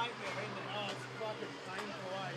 nightmare, isn't it? Oh, it's fucking painful, eh?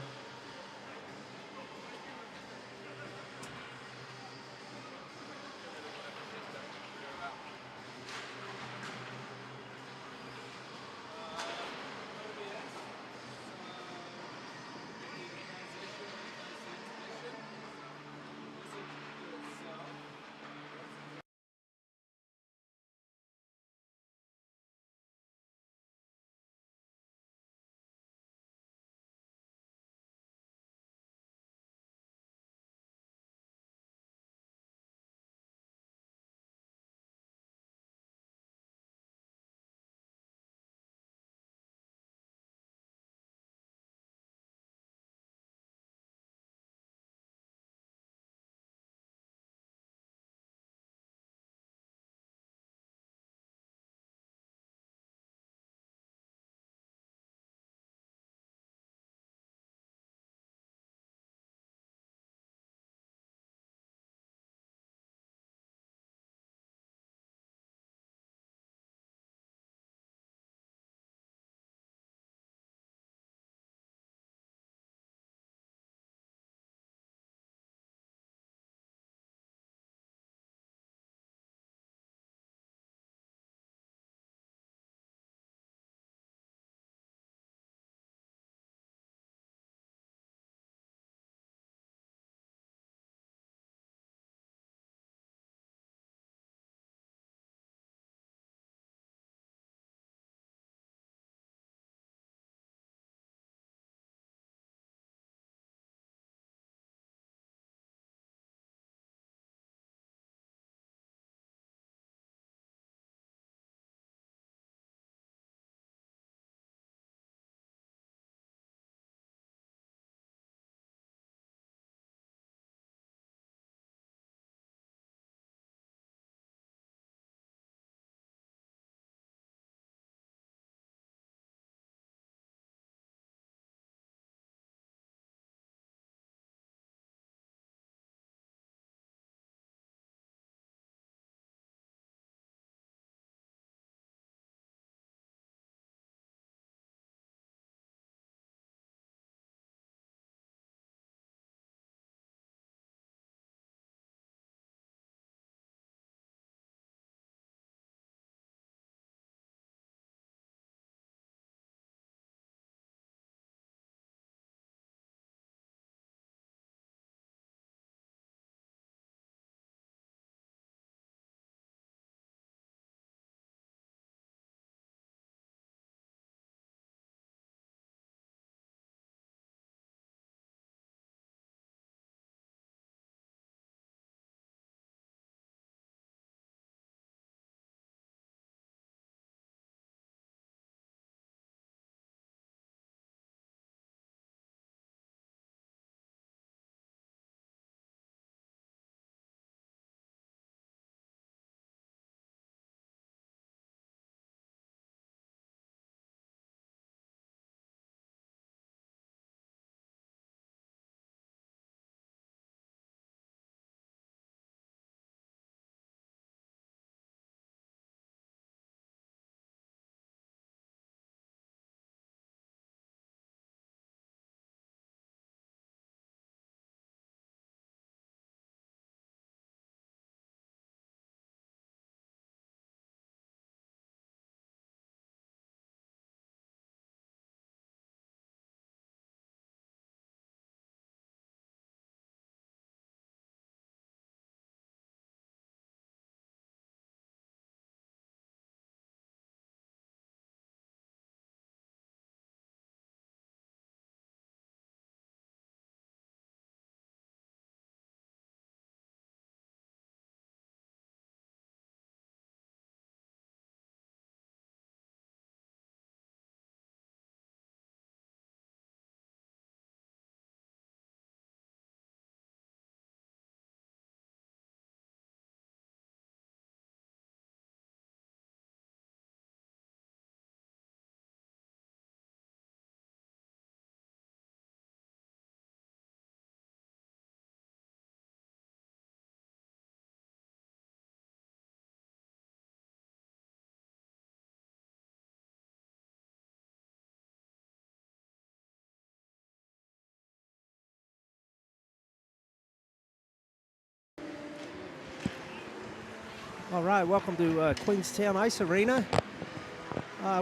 All right, welcome to Queenstown Ice Arena.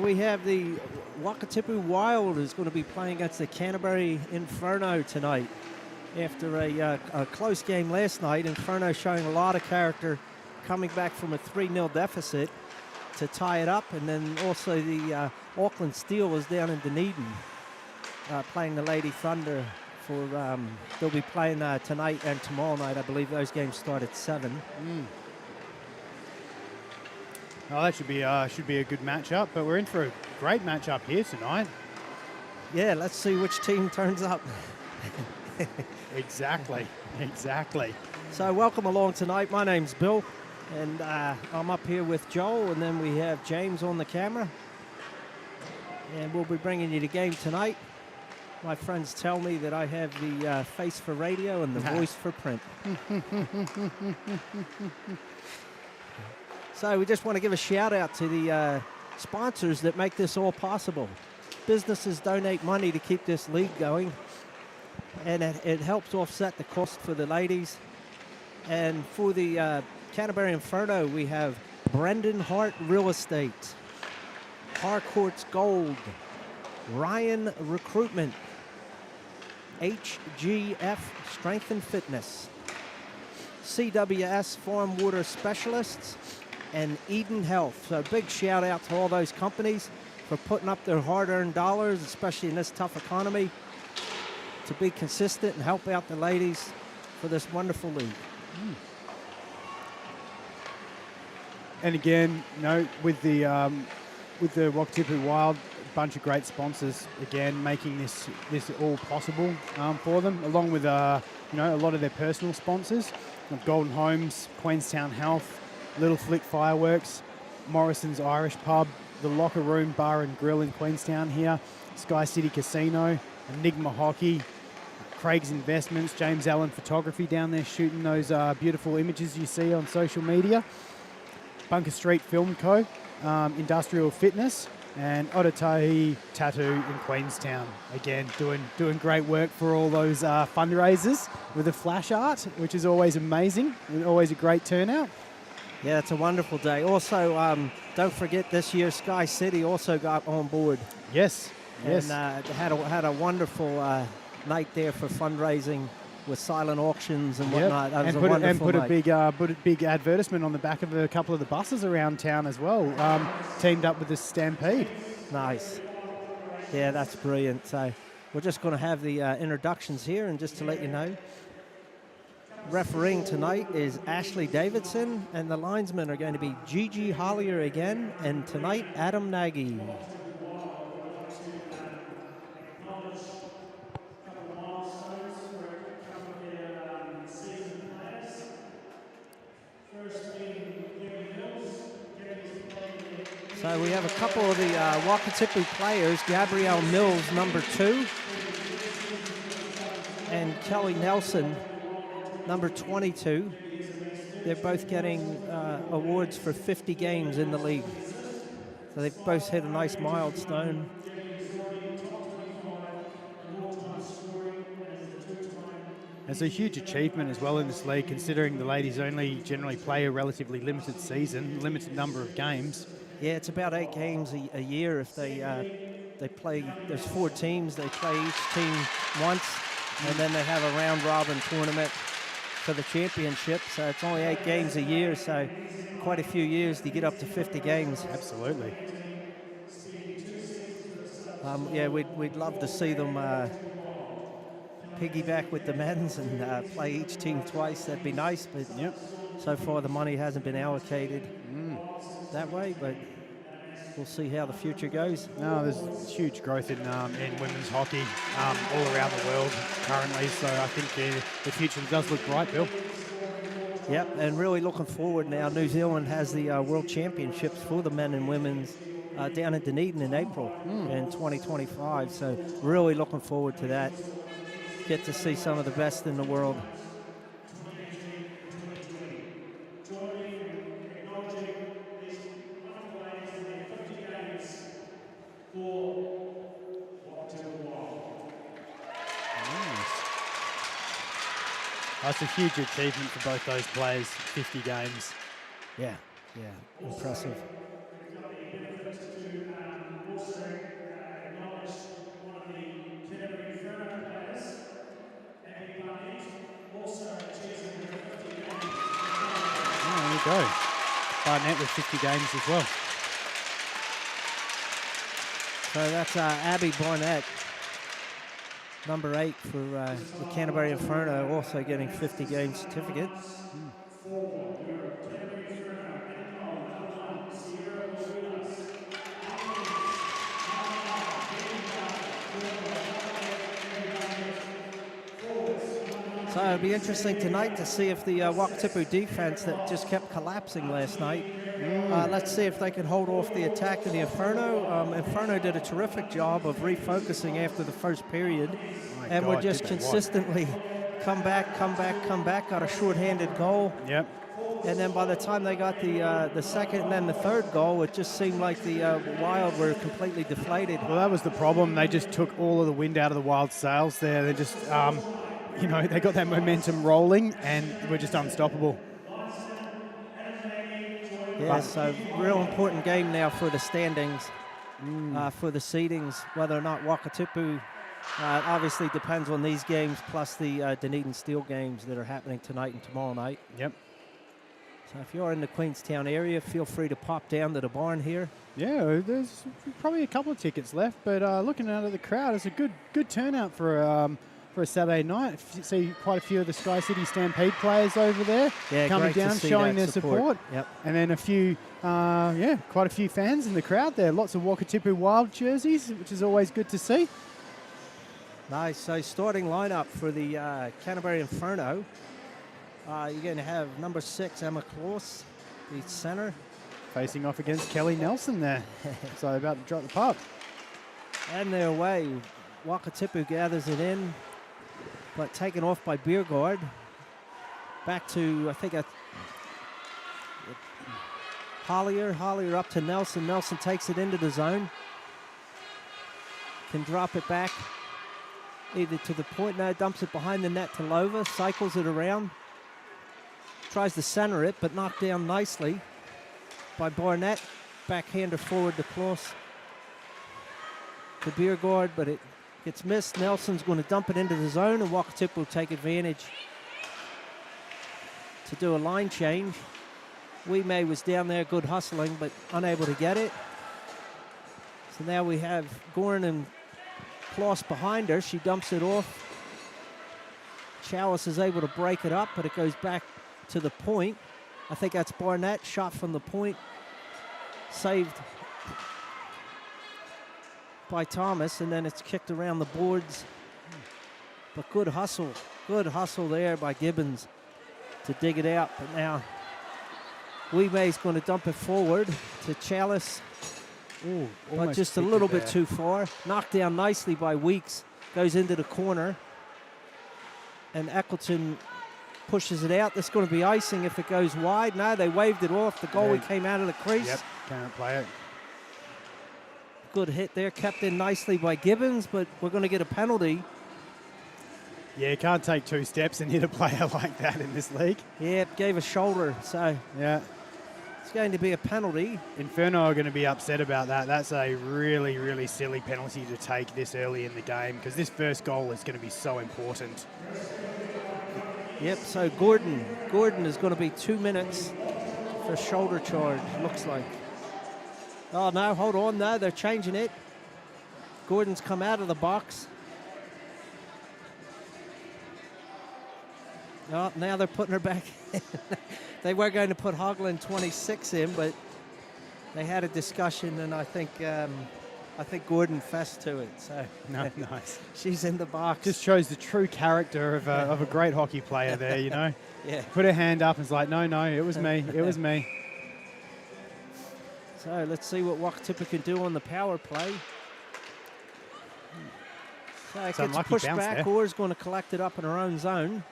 We have the Wakatipu Wild is going to be playing against the Canterbury Inferno tonight. After a close game last night, Inferno showing a lot of character, coming back from a 3-0 deficit to tie it up. And then also the Auckland Steel was down in Dunedin playing the Lady Thunder. They'll be playing tonight and tomorrow night. I believe those games start at 7. Oh, that should be a good matchup, but we're in for a great matchup here tonight. Yeah, let's see which team turns up. Exactly. So welcome along tonight. My name's Bill, and I'm up here with Joel, and then we have James on the camera. And we'll be bringing you the game tonight. My friends tell me that I have the face for radio and the voice for print. So we just want to give a shout out to the sponsors that make this all possible. Businesses donate money to keep this league going, and it helps offset the cost for the ladies. And for the Canterbury Inferno, we have Brendan Hart Real Estate, Harcourt's Gold, Ryan Recruitment, HGF Strength and Fitness, CWS Farm Water Specialists, and Eden Health. So a big shout out to all those companies for putting up their hard-earned dollars, especially in this tough economy, to be consistent and help out the ladies for this wonderful league. And again, with the Wakatipu Wild, a bunch of great sponsors again making this all possible for them, along with a lot of their personal sponsors, Golden Homes, Queenstown Health, Little Flick Fireworks, Morrison's Irish Pub, the Locker Room Bar and Grill in Queenstown here, Sky City Casino, Enigma Hockey, Craig's Investments, James Allen Photography down there shooting those beautiful images you see on social media, Bunker Street Film Co., Industrial Fitness, and Ototahi Tattoo in Queenstown. Again, doing great work for all those fundraisers with the flash art, which is always amazing and always a great turnout. Yeah, it's a wonderful day. Also, don't forget this year Sky City also got on board. Yes. And had a wonderful night there for fundraising with silent auctions and whatnot. That was a wonderful night. Put a big advertisement on the back of a couple of the buses around town as well, teamed up with the Stampede. Nice. Yeah, that's brilliant. So we're just going to have the introductions here, and just to let you know, refereeing tonight is Ashley Davidson, and the linesmen are going to be Gigi Hollier again, and tonight Adam Nagy. So we have a couple of the Wakatipu players, Gabrielle Mills, number 2, and Kelly Nelson, number 22. They're both getting awards for 50 games in the league. So they've both hit a nice milestone. It's a huge achievement as well in this league, considering the ladies only generally play a relatively limited season, limited number of games. Yeah, it's about 8 games a year. If they play, there's 4 teams. They play each team once, and then they have a round-robin tournament for the championship. So it's only 8 games a year, so quite a few years to get up to 50 games. Absolutely. Yeah, we'd love to see them piggyback with the men's and play each team twice. That'd be nice, but so far the money hasn't been allocated that way, but we'll see how the future goes. No, there's huge growth in women's hockey all around the world currently, so I think the future does look bright, Bill. Yep, and really looking forward now. New Zealand has the World Championships for the men and women's down in Dunedin in April in 2025, so really looking forward to that. Get to see some of the best in the world. That's a huge achievement for both those players, 50 games. Yeah. Yeah, impressive. Also acknowledge one of the Canterbury Inferno players, Abby Barnett, also choosing her 50 games. Oh, there you go. Barnett with 50 games as well. So that's Abby Barnett, number 8 for the Canterbury Inferno, also getting 50 game certificate. So it'll be interesting tonight to see if the Wakatipu defense that just kept collapsing last night, let's see if they can hold off the attack of the Inferno. Inferno did a terrific job of refocusing after the first period, and God, we're just did they what? consistently come back, got a short-handed goal. Yep. And then by the time they got the second and then the third goal, it just seemed like the Wild were completely deflated. Well, that was the problem. They just took all of the wind out of the Wild sails there. They just, you know, they got that momentum rolling and were just unstoppable. Yeah, so real important game now for the standings, for the seedings, whether or not Wakatipu, obviously depends on these games plus the Dunedin Steel games that are happening tonight and tomorrow night. Yep. So if you're in the Queenstown area, feel free to pop down to the barn here. Yeah, there's probably a couple of tickets left, but looking out at the crowd, it's a good turnout for a Saturday night. See quite a few of the Sky City Stampede players over there coming great to down, see showing that their support. Yep. And then a few, quite a few fans in the crowd there. Lots of Wakatipu Wild jerseys, which is always good to see. Nice. So starting lineup for the Canterbury Inferno. You're going to have number 6, Emma Claus, the center. Facing off against Kelly Nelson there. So about to drop the puck. And they're away. Wakatipu gathers it in, but taken off by Beergard. Back to, I think, Hollier up to Nelson. Nelson takes it into the zone. Can drop it back either to the point. No, dumps it behind the net to Lova. Cycles it around. Tries to center it, but knocked down nicely by Barnett. Backhander forward to Klaus. To Beergard, but it gets missed. Nelson's going to dump it into the zone, and Wakatipu will take advantage to do a line change. May was down there, good hustling, but unable to get it. So now we have Gorin and Klaus behind her. She dumps it off. Chalice is able to break it up, but it goes back to the point. I think that's Barnett, shot from the point. Saved by Thomas, and then it's kicked around the boards. But good hustle there by Gibbons to dig it out. But now May's going to dump it forward to Chalice. Ooh, but just a little bit too far. Knocked down nicely by Weeks. Goes into the corner. And Eccleton pushes it out. This is going to be icing if it goes wide. No, they waved it off. The goalie came out of the crease. Yep, can't play it. Good hit there, kept in nicely by Gibbons, but we're going to get a penalty. Yeah, you can't take 2 steps and hit a player like that in this league. Yeah, gave a shoulder, so yeah, it's going to be a penalty. Inferno are going to be upset about that. That's a really, really silly penalty to take this early in the game because this first goal is going to be so important. Yep, so Gordon is going to be 2 minutes for shoulder charge, looks like. Oh, no, hold on. No, they're changing it. Gordon's come out of the box. Oh, now they're putting her back in. They were going to put Hoagland 26 in, but they had a discussion, and I think Gordon fessed to it. So no, nice. She's in the box. Just shows the true character of a great hockey player there, you know. Yeah. Put her hand up and it's like, no, it was me. It was me. So let's see what Wakatipu can do on the power play. So it gets pushed back. Orr's going to collect it up in her own zone.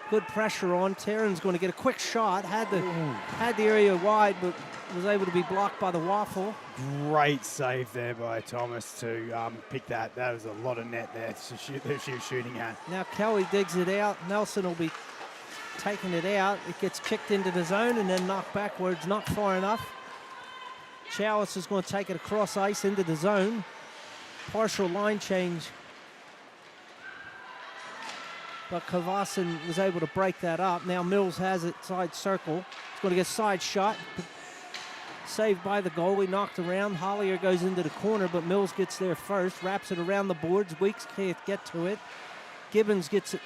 Good pressure on. Taryn's going to get a quick shot. Had the area wide, but was able to be blocked by the waffle. Great save there by Thomas to pick that. That was a lot of net there she was shooting at. Now Kelly digs it out. Nelson will be taking it out. It gets kicked into the zone and then knocked backwards, not far enough. Chalice is going to take it across ice into the zone. Partial line change. But Kavasin was able to break that up. Now Mills has it side circle. It's going to get side shot. Saved by the goalie, knocked around. Hollier goes into the corner, but Mills gets there first. Wraps it around the boards. Weeks can't get to it. Gibbons gets it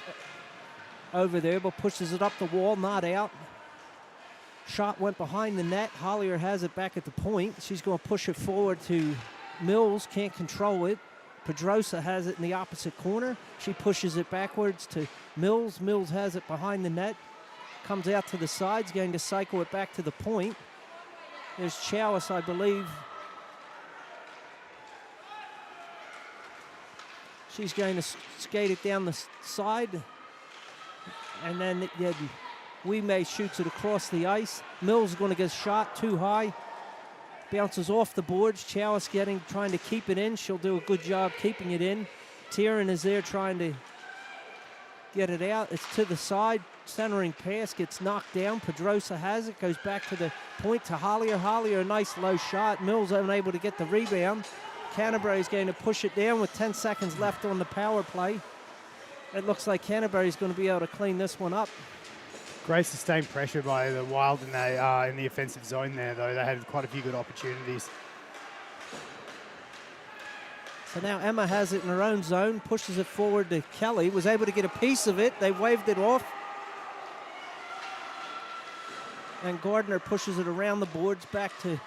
over there, but pushes it up the wall, not out. Shot went behind the net. Hollier has it back at the point. She's going to push it forward to Mills, can't control it. Pedrosa has it in the opposite corner. She pushes it backwards to Mills. Mills has it behind the net. Comes out to the sides, going to cycle it back to the point. There's Chalice, I believe. She's going to skate it down the side. And then Wimay shoots it across the ice. Mills is going to get shot too high. Bounces off the boards. Chalice trying to keep it in. She'll do a good job keeping it in. Tieran is there trying to get it out. It's to the side. Centering pass gets knocked down. Pedrosa has it. Goes back to the point to Hollier. Hollier, a nice low shot. Mills unable to get the rebound. Canterbury is going to push it down with 10 seconds left on the power play. It looks like Canterbury is going to be able to clean this one up. Great sustained pressure by the Wild in the offensive zone there, though. They had quite a few good opportunities. So now Emma has it in her own zone, pushes it forward to Kelly, was able to get a piece of it. They waved it off. And Gardner pushes it around the boards back to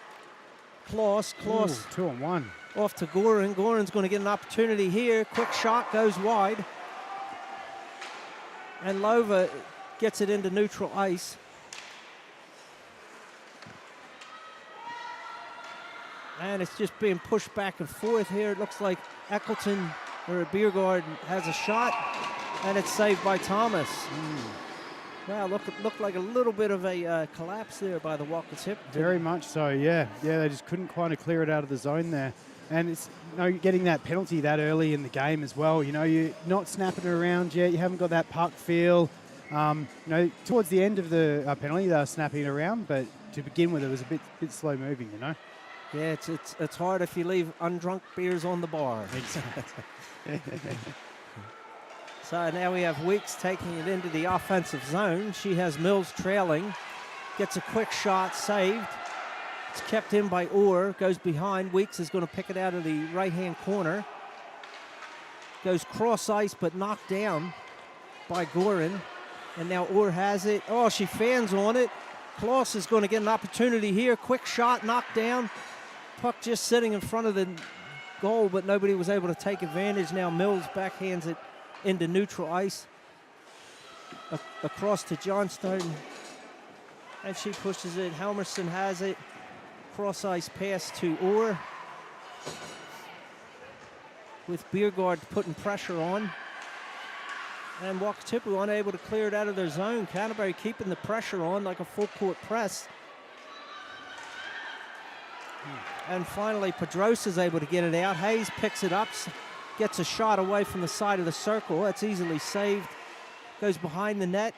Kloss. Kloss 2-on-1. Off to Gorin. Gorin's going to get an opportunity here. Quick shot goes wide. And Lova gets it into neutral ice. And it's just being pushed back and forth here. It looks like Eccleton or Biergaard has a shot, and it's saved by Thomas. Wow, looked like a little bit of a collapse there by the Wakatipu. Very much so, yeah. Yeah, they just couldn't kind of clear it out of the zone there. And it's getting that penalty that early in the game as well. You're not snapping it around yet. You haven't got that puck feel. Towards the end of the penalty, they were snapping it around, but to begin with, it was a bit slow moving, Yeah, it's hard if you leave undrunk beers on the bar. Exactly. So now we have Weeks taking it into the offensive zone. She has Mills trailing. Gets a quick shot, saved. It's kept in by Orr, goes behind. Weeks is going to pick it out of the right-hand corner. Goes cross ice, but knocked down by Gorin. And now Orr has it. Oh, she fans on it. Kloss is going to get an opportunity here. Quick shot, knocked down. Puck just sitting in front of the goal, but nobody was able to take advantage. Now Mills backhands it into neutral ice. Across to Johnstone. And she pushes it. Helmerson has it. Cross ice pass to Orr. With Biergaard putting pressure on. And Wakatipu unable to clear it out of their zone. Canterbury keeping the pressure on like a full court press. And finally, Pedrosa is able to get it out. Hayes picks it up, gets a shot away from the side of the circle. That's easily saved. Goes behind the net.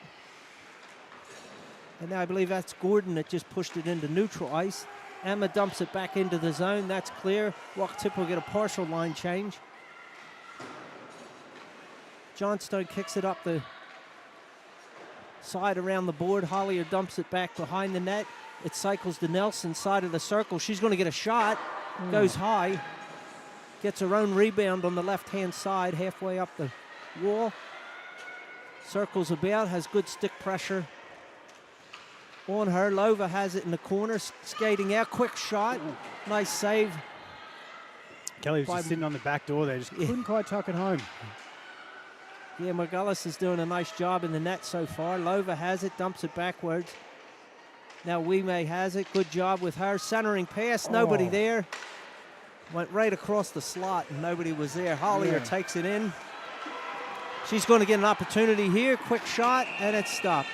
And now I believe that's Gordon that just pushed it into neutral ice. Emma dumps it back into the zone. That's clear. Wakatipu will get a partial line change. Johnstone kicks it up the side around the board. Hollier dumps it back behind the net. It cycles to Nelson, side of the circle. She's going to get a shot. Goes high. Gets her own rebound on the left-hand side, halfway up the wall. Circles about, has good stick pressure on her. Lova has it in the corner, skating out. Quick shot. Nice save. Kelly was just sitting on the back door there, just couldn't quite tuck it home. Yeah, Margulis is doing a nice job in the net so far. Lova has it, dumps it backwards. Now Wimay has it. Good job with her. Centering pass, nobody there. Went right across the slot and nobody was there. Hollier takes it in. She's going to get an opportunity here. Quick shot, and it's stopped.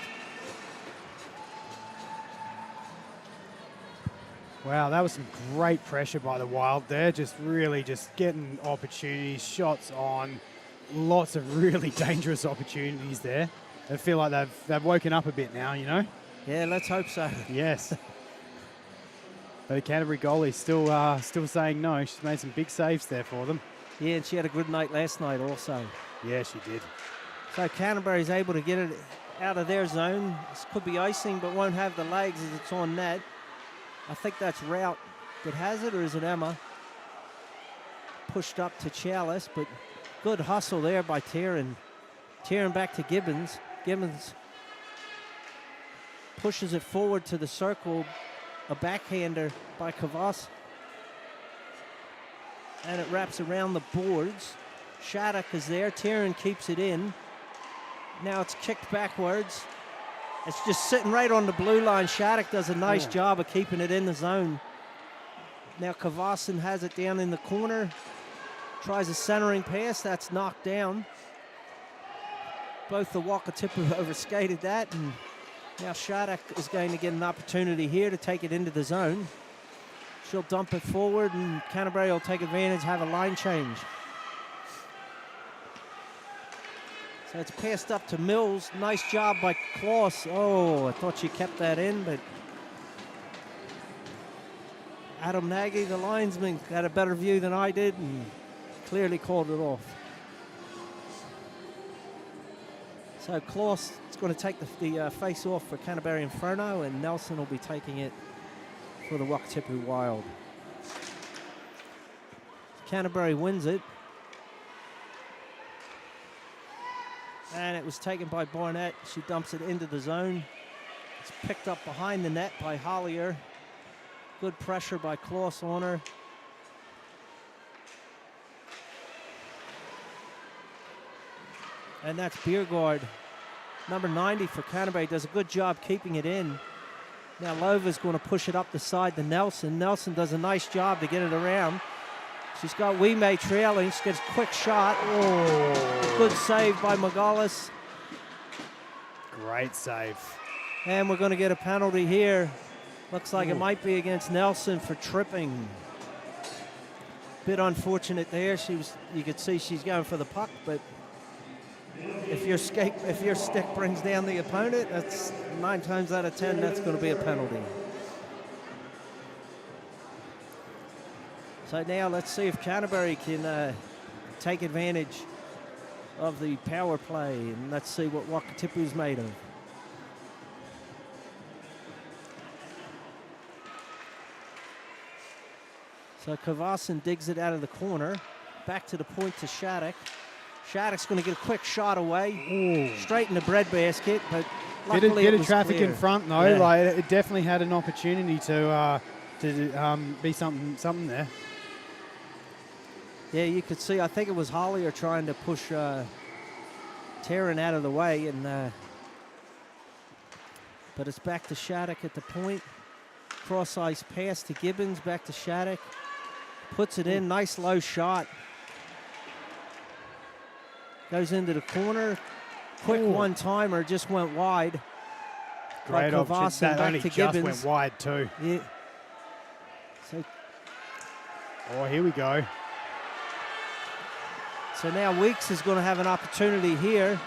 Wow, that was some great pressure by the Wild there. Just really just getting opportunities, shots on. Lots of really dangerous opportunities there. They feel like they've woken up a bit now, you know? Yeah, let's hope so. Yes. The Canterbury goalie's still saying no. She's made some big saves there for them. Yeah, and she had a good night last night also. Yeah, she did. So Canterbury's able to get it out of their zone. This could be icing, but won't have the legs as it's on net. I think that's Rout that has it, or is it Emma? Pushed up to Chalice, but good hustle there by Taryn. Taryn back to Gibbons. Gibbons pushes it forward to the circle. A backhander by Kavas. And it wraps around the boards. Shattuck is there. Taryn keeps it in. Now it's kicked backwards. It's just sitting right on the blue line. Shattuck does a nice job of keeping it in the zone. Now Kavasin has it down in the corner. Tries a centering pass. That's knocked down. Both the Wakatipu overskated that, and now Shattuck is going to get an opportunity here to take it into the zone. She'll dump it forward, and Canterbury will take advantage, have a line change. So it's passed up to Mills. Nice job by Kloss. Oh, I thought she kept that in, but Adam Nagy, the linesman, got a better view than I did and clearly called it off. So Kloss is going to take the face off for Canterbury Inferno, and Nelson will be taking it for the Wakatipu Wild. Canterbury wins it. And it was taken by Barnett. She dumps it into the zone. It's picked up behind the net by Hollier. Good pressure by Kloss on her. And that's Biergaard. Number 90 for Canterbury does a good job keeping it in. Now Lova's going to push it up the side to Nelson. Nelson does a nice job to get it around. She's got Wimay trailing. She gets a quick shot. Oh. Good save by Magalis. Great save. And we're going to get a penalty here. Looks like it might be against Nelson for tripping. Bit unfortunate there. You could see she's going for the puck, but if your stick brings down the opponent, that's 9 times out of 10, that's going to be a penalty. So now let's see if Canterbury can take advantage of the power play, and let's see what Wakatipu's made of. So Kavasin digs it out of the corner, back to the point to Shattuck. Shattuck's going to get a quick shot away, straight in the breadbasket, but luckily bit it of was traffic clear. in front though. Yeah. Like it definitely had an opportunity to be something there. Yeah, you could see. I think it was Hollier trying to push Taryn out of the way, and but it's back to Shattuck at the point. Cross ice pass to Gibbons, back to Shattuck. Puts it in, nice low shot. Goes into the corner. Quick one-timer, just went wide. Great opportunity. That back only to just Gibbons. went wide too. Yeah. So, here we go. so now Weeks is going to have an opportunity here.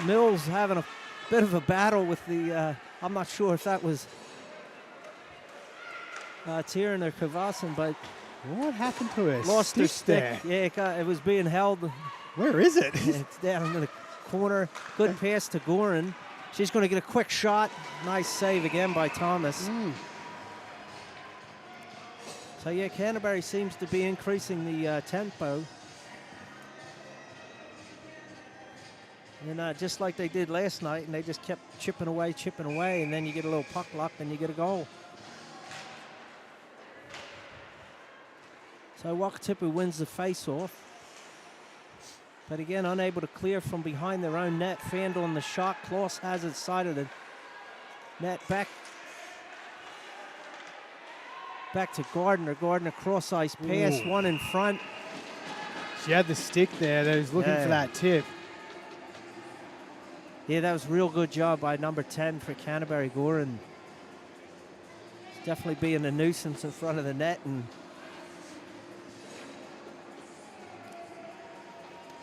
Mills having a bit of a battle with the, I'm not sure if that was Taryn or Kavasin, but What happened to her? lost her stick. There. Yeah, it was being held. Where is it? It's down in the corner. Good pass to Gorin. She's going to get a quick shot. Nice save again by Thomas. So yeah, Canterbury seems to be increasing the tempo. And just like they did last night, and they just kept chipping away, and then you get a little puck luck and you get a goal. So Wakatipu wins the face-off. But again, unable to clear from behind their own net. Fanned on the shot. Kloss has it side of the net. Back to Gardner. Gardner cross-ice pass. One in front. She had the stick there. They was looking for that tip. Yeah, that was a real good job by number 10 for Canterbury, Gorin. It's definitely being a nuisance in front of the net. And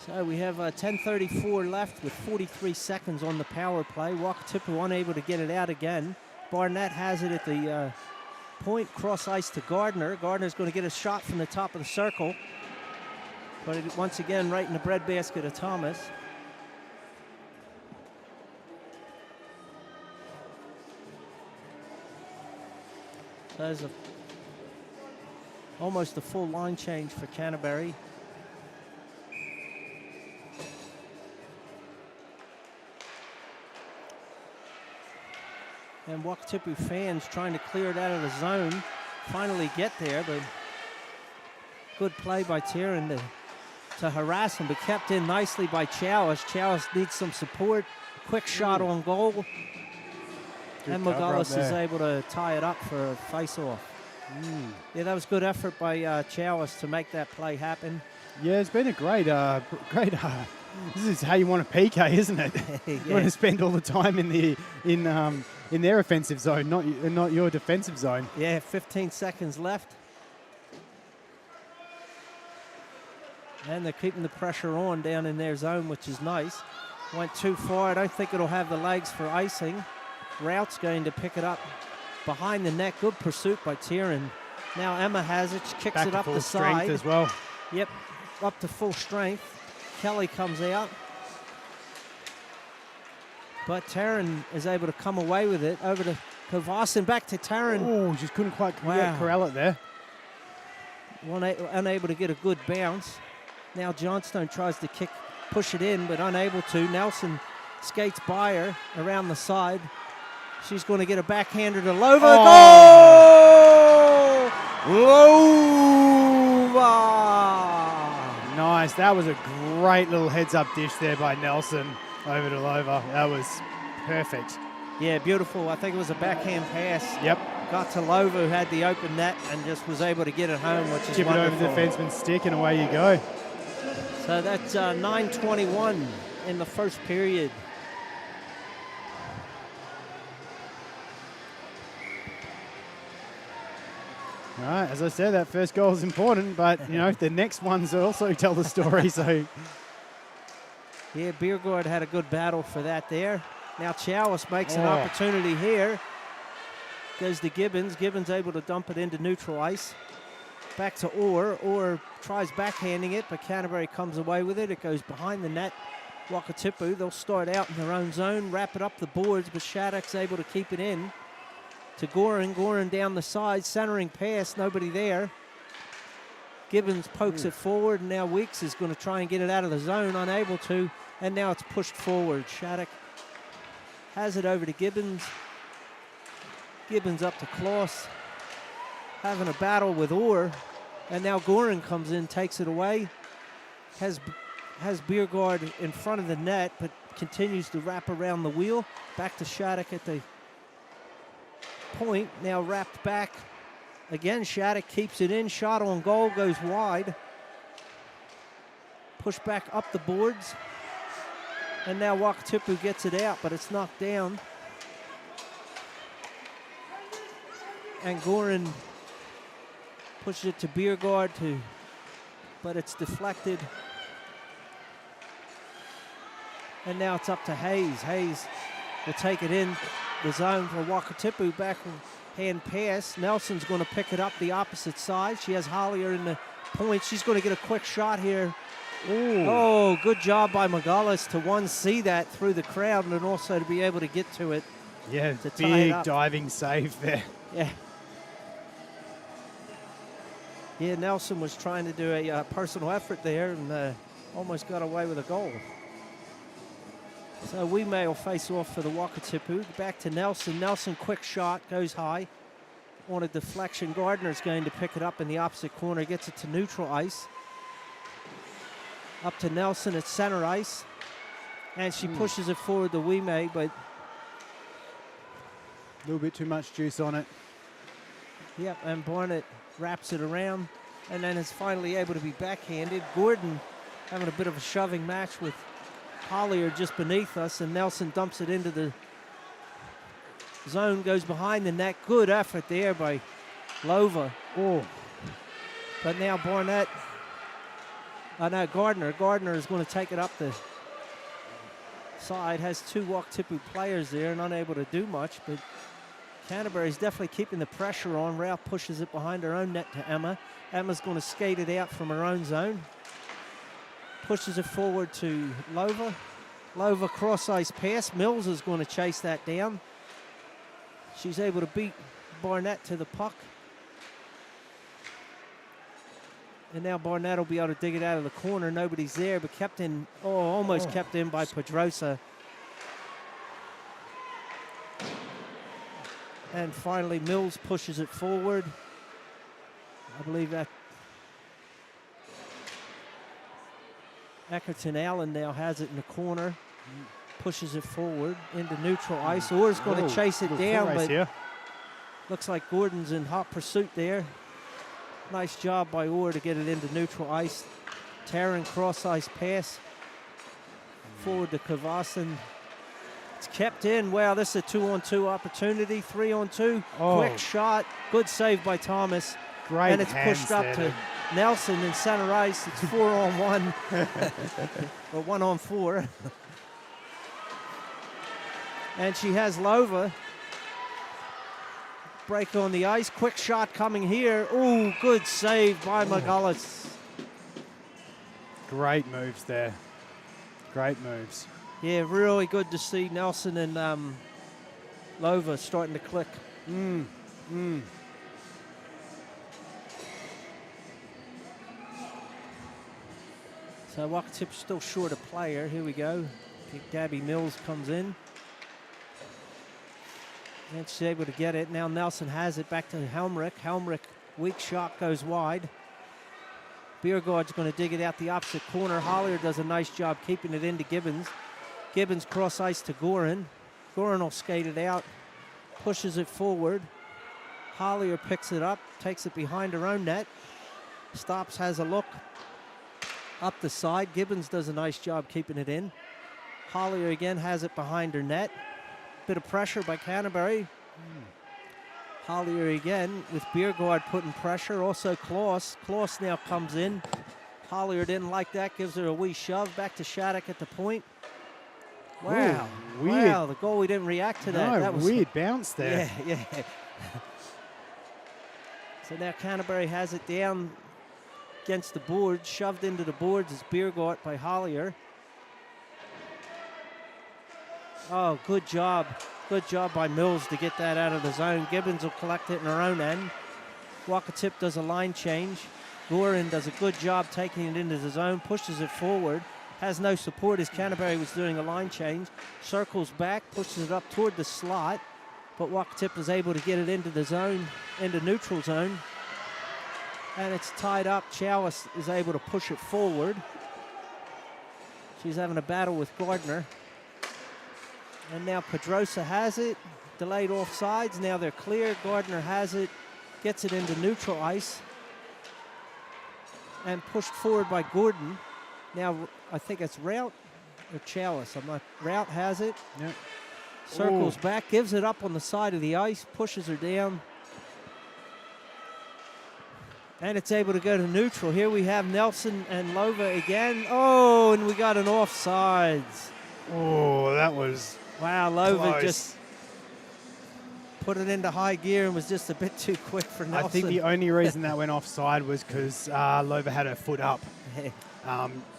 So we have 10:34 left with 43 seconds on the power play. Wakatipu unable to get it out again. Barnett has it at the point, cross ice to Gardner. Gardner's going to get a shot from the top of the circle. But it, once again, right in the breadbasket of Thomas. So there's almost a full line change for Canterbury. And Wakatipu fans trying to clear it out of the zone. Finally get there, but good play by Tieran to harass him, but kept in nicely by Chowis. Chowis needs some support. Quick shot on goal. Good And cover up McGullis there. is able to tie it up for a face-off. Yeah, that was good effort by Chowis to make that play happen. Yeah, it's been a great. This is how you want a PK, isn't it? You Yeah. want to spend all the time in their offensive zone, not your defensive zone. Yeah, 15 seconds left. And they're keeping the pressure on down in their zone, which is nice. Went too far. I don't think it'll have the legs for icing. Rout's going to pick it up behind the net. Good pursuit by Tieran. Now Emma has it. She kicks Back it to up full the strength side. as well. Yep, up to full strength. Kelly comes out. But Taryn is able to come away with it. Over to Kovasin, back to Taryn. Oh, just couldn't quite Wow. corral it there. Unable to get a good bounce. Now Johnstone tries to push it in, but unable to. Nelson skates by her around the side. She's going to get a backhander to Lova. Oh. Goal! Lova! Nice. That was a great little heads-up dish there by Nelson over to Lova. That was perfect. Yeah, beautiful. I think it was a backhand pass. Yep. Got to Lova, who had the open net, and just was able to get it home, which is Chip it over wonderful. the defenseman's stick, and away you go. So that's 9:21 in the first period. All right, as I said, that first goal is important, but the next ones also tell the story. So Yeah, Biergaard had a good battle for that there. Now Chowis makes an Oh. opportunity here. Goes to Gibbons. Gibbons able to dump it into neutral ice. Back to Orr. Orr tries backhanding it, but Canterbury comes away with it. It goes behind the net. Wakatipu, they'll start out in their own zone, wrap it up the boards, but Shattuck's able to keep it in. To Gorin. Gorin down the side, centering pass, nobody there. Gibbons pokes it forward, and now Weeks is going to try and get it out of the zone, unable to, and now it's pushed forward. Shattuck has it over to Gibbons. Gibbons up to Kloss, having a battle with Orr, and now Gorin comes in, takes it away. Has Biergaard in front of the net, but continues to wrap around the wheel. Back to Shattuck at the point, now wrapped back. Again, Shattuck keeps it in, shot on goal, goes wide. Push back up the boards. And now Wakatipu gets it out, but it's knocked down. And Gorin pushes it to Biergaard, but it's deflected. And now it's up to Hayes. Hayes will take it in the zone for Wakatipu. Backhand pass. Nelson's going to pick it up the opposite side. She has Hollier in the point. She's going to get a quick shot here. Ooh. Oh, good job by McGullis to see that through the crowd and then also to be able to get to it. Yeah, to tie it big up. diving save there. Yeah. Yeah, Nelson was trying to do a personal effort there and almost got away with a goal. So WIHL face off for the Wakatipu. Back to Nelson. Nelson, quick shot, goes high. On a deflection, Gardner's going to pick it up in the opposite corner, gets it to neutral ice. Up to Nelson at center ice. And she pushes it forward to WIHL, but A little bit too much juice on it. yep, and Barnett wraps it around and then is finally able to be backhanded. Gordon having a bit of a shoving match with Hollier just beneath us, and Nelson dumps it into the zone, goes behind the net. Good effort there by Lova. Oh, But now Barnett No, Gardner. Gardner is going to take it up the side. Has two Wakatipu players there and unable to do much, but Canterbury's definitely keeping the pressure on. Ralph pushes it behind her own net to Emma. Emma's going to skate it out from her own zone. Pushes it forward to Lova. Lova cross-ice pass. Mills is going to chase that down. She's able to beat Barnett to the puck. And now Barnett will be able to dig it out of the corner. Nobody's there, but kept in, almost kept in by Pedrosa. And finally, Mills pushes it forward. I believe that Ackerton Allen now has it in the corner. Pushes it forward into neutral ice. Orr's going to chase it down, but here. Looks like Gordon's in hot pursuit there. Nice job by Orr to get it into neutral ice. Taryn cross-ice pass. Forward to Kavasan. It's kept in. Wow, this is a 2-on-2 opportunity. 3-on-2. Quick shot. Good save by Thomas. Great. And it's pushed up to Nelson in center ice. It's 4-on-1. Or 1-on-4. And she has Lova. Break on the ice. Quick shot coming here. Ooh, good save by McGullis. Great moves there. Great moves. Yeah, really good to see Nelson and Lova starting to click. So Wakatipu's still short a player. Here we go. Gabby Mills comes in. And she's able to get it. Now Nelson has it back to Helmrich. Helmrich, weak shot, goes wide. Biergaard's going to dig it out the opposite corner. Hollier does a nice job keeping it into Gibbons. Gibbons cross ice to Gorin. Gorin will skate it out, pushes it forward. Hollier picks it up, takes it behind her own net. Stops, has a look up the side. Gibbons does a nice job keeping it in. Hollier again has it behind her net. Bit of pressure by Canterbury. Hollier again with Biergaard putting pressure. Also Kloss. Kloss now comes in. Hollier didn't like that. Gives her a wee shove. Back to Shattuck at the point. Wow. Ooh, weird. Wow, the goalie didn't react to that. No, That was weird bounce there. Yeah. So now Canterbury has it down against the boards. Shoved into the boards is Biergaard by Hollier. Oh, good job. Good job by Mills to get that out of the zone. Gibbons will collect it in her own end. Wakatipu does a line change. Gorin does a good job taking it into the zone, pushes it forward. Has no support as Canterbury was doing a line change. Circles back, pushes it up toward the slot. But Wakatipu is able to get it into the zone, into neutral zone. And it's tied up. Chalice is able to push it forward. She's having a battle with Gardner. And now Pedrosa has it. Delayed offsides. Now they're clear. Gardner has it. Gets it into neutral ice. And pushed forward by Gordon. Now I think it's Rout or Chalice. Rout has it. Yep. Circles back. Gives it up on the side of the ice. Pushes her down. And it's able to go to neutral. Here we have Nelson and Lova again. Oh, and we got an offsides. Oh, that was... Wow, Lova close. just put it into high gear and was just a bit too quick for Nelson. I think the only reason that went offside was because Lova had her foot up.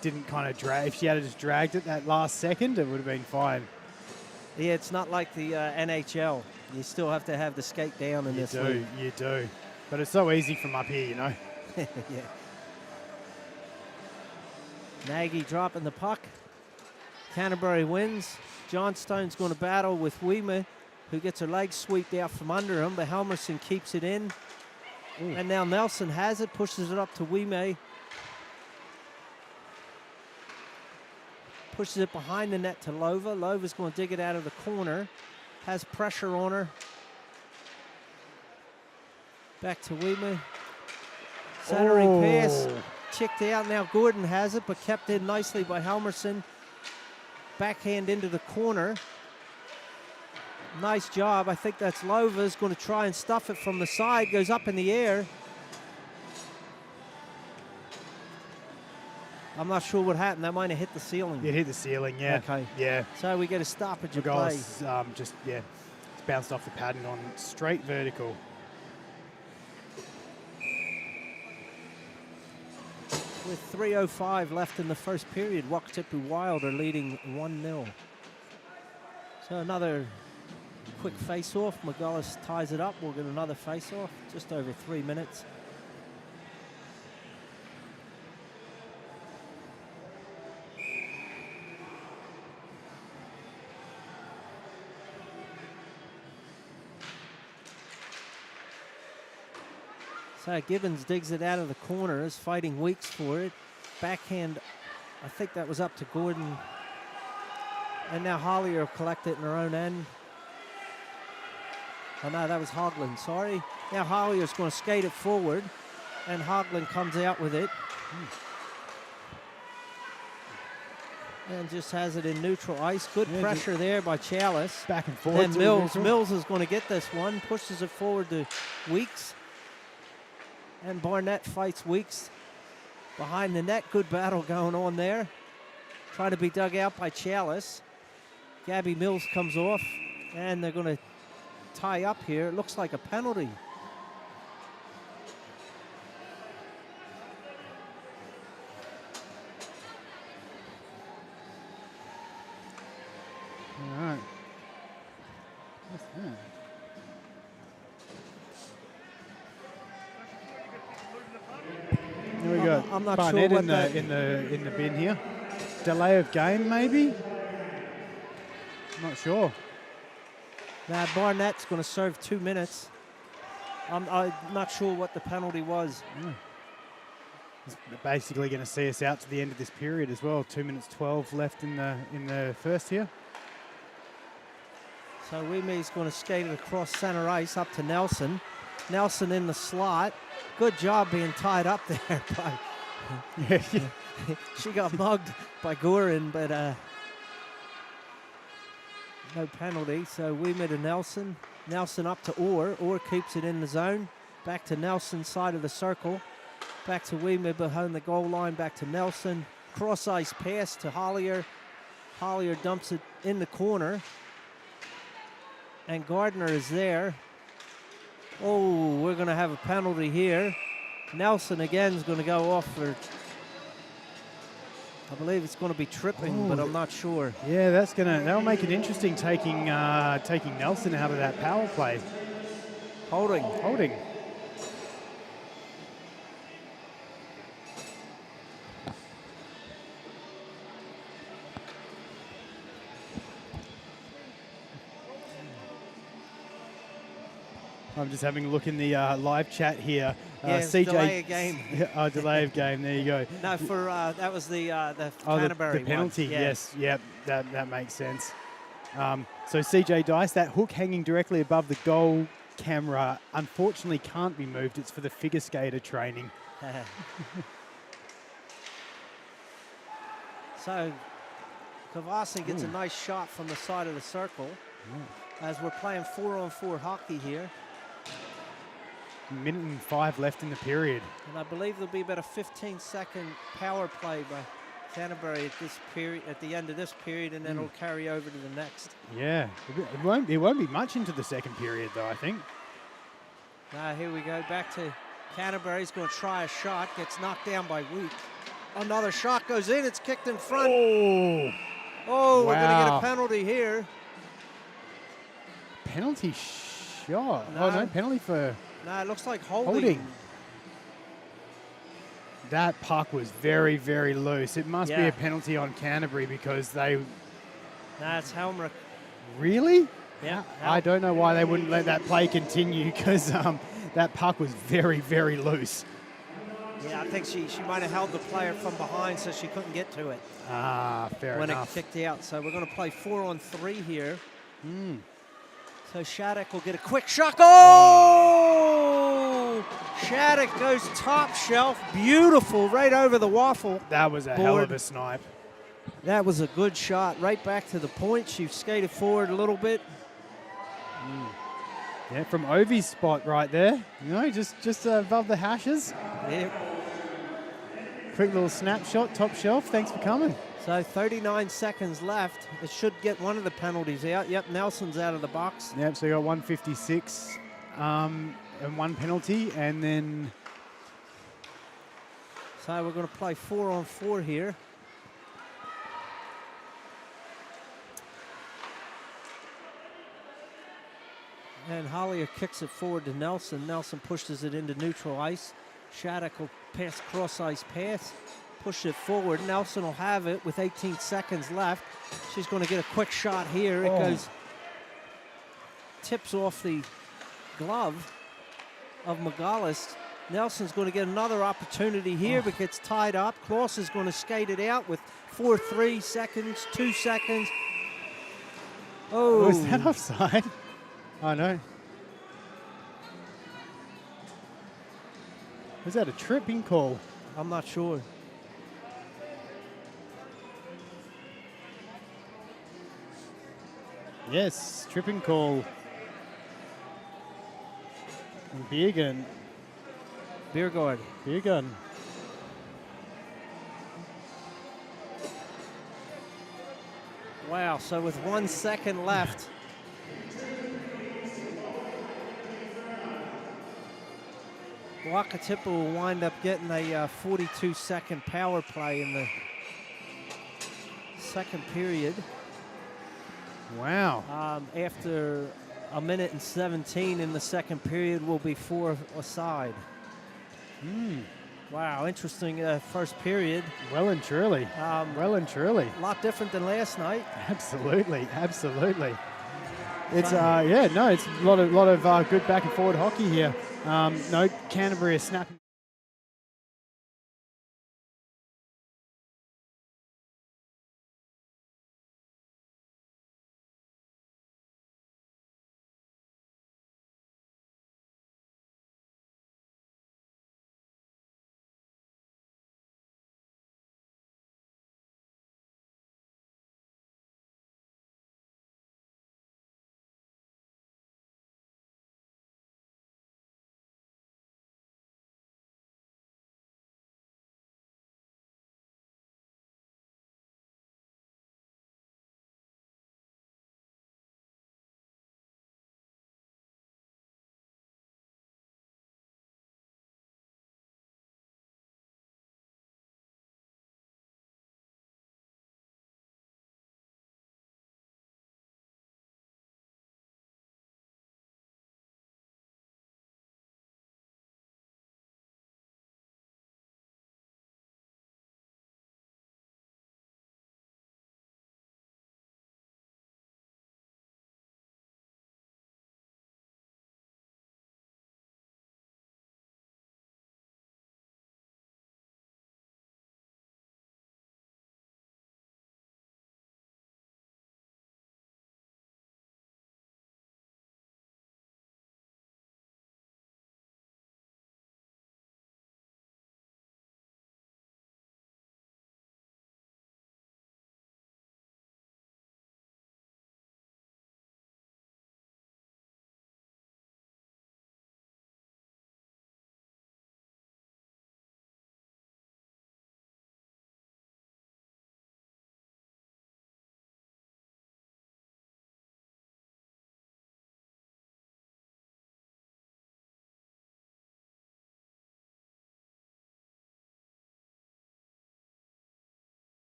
Didn't kind of drag. If she had just dragged it that last second, it would have been fine. Yeah, it's not like the NHL. You still have to have the skate down in this league. You do. But it's so easy from up here, you know. Yeah. Nagy dropping the puck. Canterbury wins. Johnstone's going to battle with Weimer, who gets her legs swept out from under him, but Helmerson keeps it in. Ooh. And now Nelson has it, pushes it up to Weimer. Pushes it behind the net to Lova. Lova's going to dig it out of the corner. Has pressure on her. Back to Weimer. Centering pass. Checked out. Now Gordon has it, but kept in nicely by Helmerson. Backhand into the corner. Nice job. I think that's Lova's going to try and stuff it from the side. Goes up in the air. I'm not sure what happened. That might have hit the ceiling. It hit the ceiling, yeah. Okay. Yeah. So we get a stoppage of play. Magala's just, yeah, it's bounced off the pad and gone straight vertical. With 3:05 left in the first period, Wakatipu Wild are leading 1-0. So another quick face-off. Magalis ties it up. We'll get another face-off, just over 3 minutes. So Gibbons digs it out of the corner, is fighting Weeks for it. Backhand, I think that was up to Gordon. And now Hollier will collect it in her own end. Oh no, that was Hoagland, sorry. Now Hollier's going to skate it forward, and Hoagland comes out with it. And just has it in neutral ice. Good pressure there by Chalice. Back and forth. And Mills is going to get this one, pushes it forward to Weeks. And Barnett fights Weeks behind the net. Good battle going on there. Trying to be dug out by Chalice. Gabby Mills comes off, and they're going to tie up here. It looks like a penalty. All right. What's that? Here we go. I'm not Barnett sure what in the bin here. Delay of game, maybe. Not sure. Now Barnett's going to serve 2 minutes. I'm not sure what the penalty was. He's basically going to see us out to the end of this period as well. 2 minutes 12 left in the first here. So Wimi's going to skate it across center ice up to Nelson. Nelson in the slot. Good job being tied up there by. She got mugged by Gorin, but no penalty. So Wimi to Nelson. Nelson up to Orr. Orr keeps it in the zone. Back to Nelson's side of the circle. Back to Wimi behind the goal line. Back to Nelson. Cross ice pass to Hollier. Hollier dumps it in the corner. And Gardner is there. Oh, we're going to have a penalty here. Nelson again is going to go off for, I believe it's going to be tripping, but I'm not sure. Yeah, that'll make it interesting taking Nelson out of that power play. Holding. I'm just having a look in the live chat here. CJ, delay of game. Delay of game. There you go. No, for that was the Canterbury the penalty. one. Yes, yep, that makes sense. So CJ Dice, that hook hanging directly above the goal camera, unfortunately can't be moved. It's for the figure skater training. So Kavasi gets a nice shot from the side of the circle as we're playing 4-on-4 hockey here. Minute and 5 left in the period. And I believe there'll be about a 15-second power play by Canterbury at this period, at the end of this period, and then it'll carry over to the next. Yeah, it won't be much into the second period though, I think. Now here we go, back to Canterbury's going to try a shot, gets knocked down by Week. Another shot goes in, it's kicked in front. Oh, wow. We're going to get a penalty here. Penalty shot. No. Oh no, penalty for... No, it looks like holding. That puck was very, very loose. It must be a penalty on Canterbury because they... No, it's Helmrich. Really? Yeah. I don't know why they wouldn't let that play continue because that puck was very, very loose. Yeah, I think she might have held the player from behind so she couldn't get to it. Fair enough. When it kicked out. So we're going to play 4-on-3 here. So Shattuck will get a quick shot. Oh! Shattuck goes top shelf. Beautiful, right over the waffle. That was a hell of a snipe. That was a good shot. Right back to the point. She skated forward a little bit. Yeah, from Ovi's spot right there. You know, just above the hashes. Yeah. quick little snapshot, top shelf. Thanks for coming. So 39 seconds left. It should get one of the penalties out. Yep, Nelson's out of the box. Yep, so you got 156 and one penalty, and then So we're going to play 4-on-4 here. And Hollier kicks it forward to Nelson. Nelson pushes it into neutral ice. Shattuck will pass cross ice pass, push it forward. Nelson will have it with 18 seconds left. She's going to get a quick shot here. It goes, tips off the glove of McGallis. Nelson's going to get another opportunity here, but gets tied up. Kloss is going to skate it out with 3 seconds, 2 seconds. Oh, was that offside? Oh no. Was that a tripping call? I'm not sure. Yes, tripping call. And Biergun. Biergard. Biergun. Wow, so with 1 second left. Wakatipu will wind up getting a 42-second power play in the second period. Wow. After a minute and 17 in the second period, will be 4 aside. Wow, interesting first period. Well and truly. Well and truly. A lot different than last night. Absolutely, absolutely. It's it's a lot of good back and forward hockey here. No, Canterbury is snapping.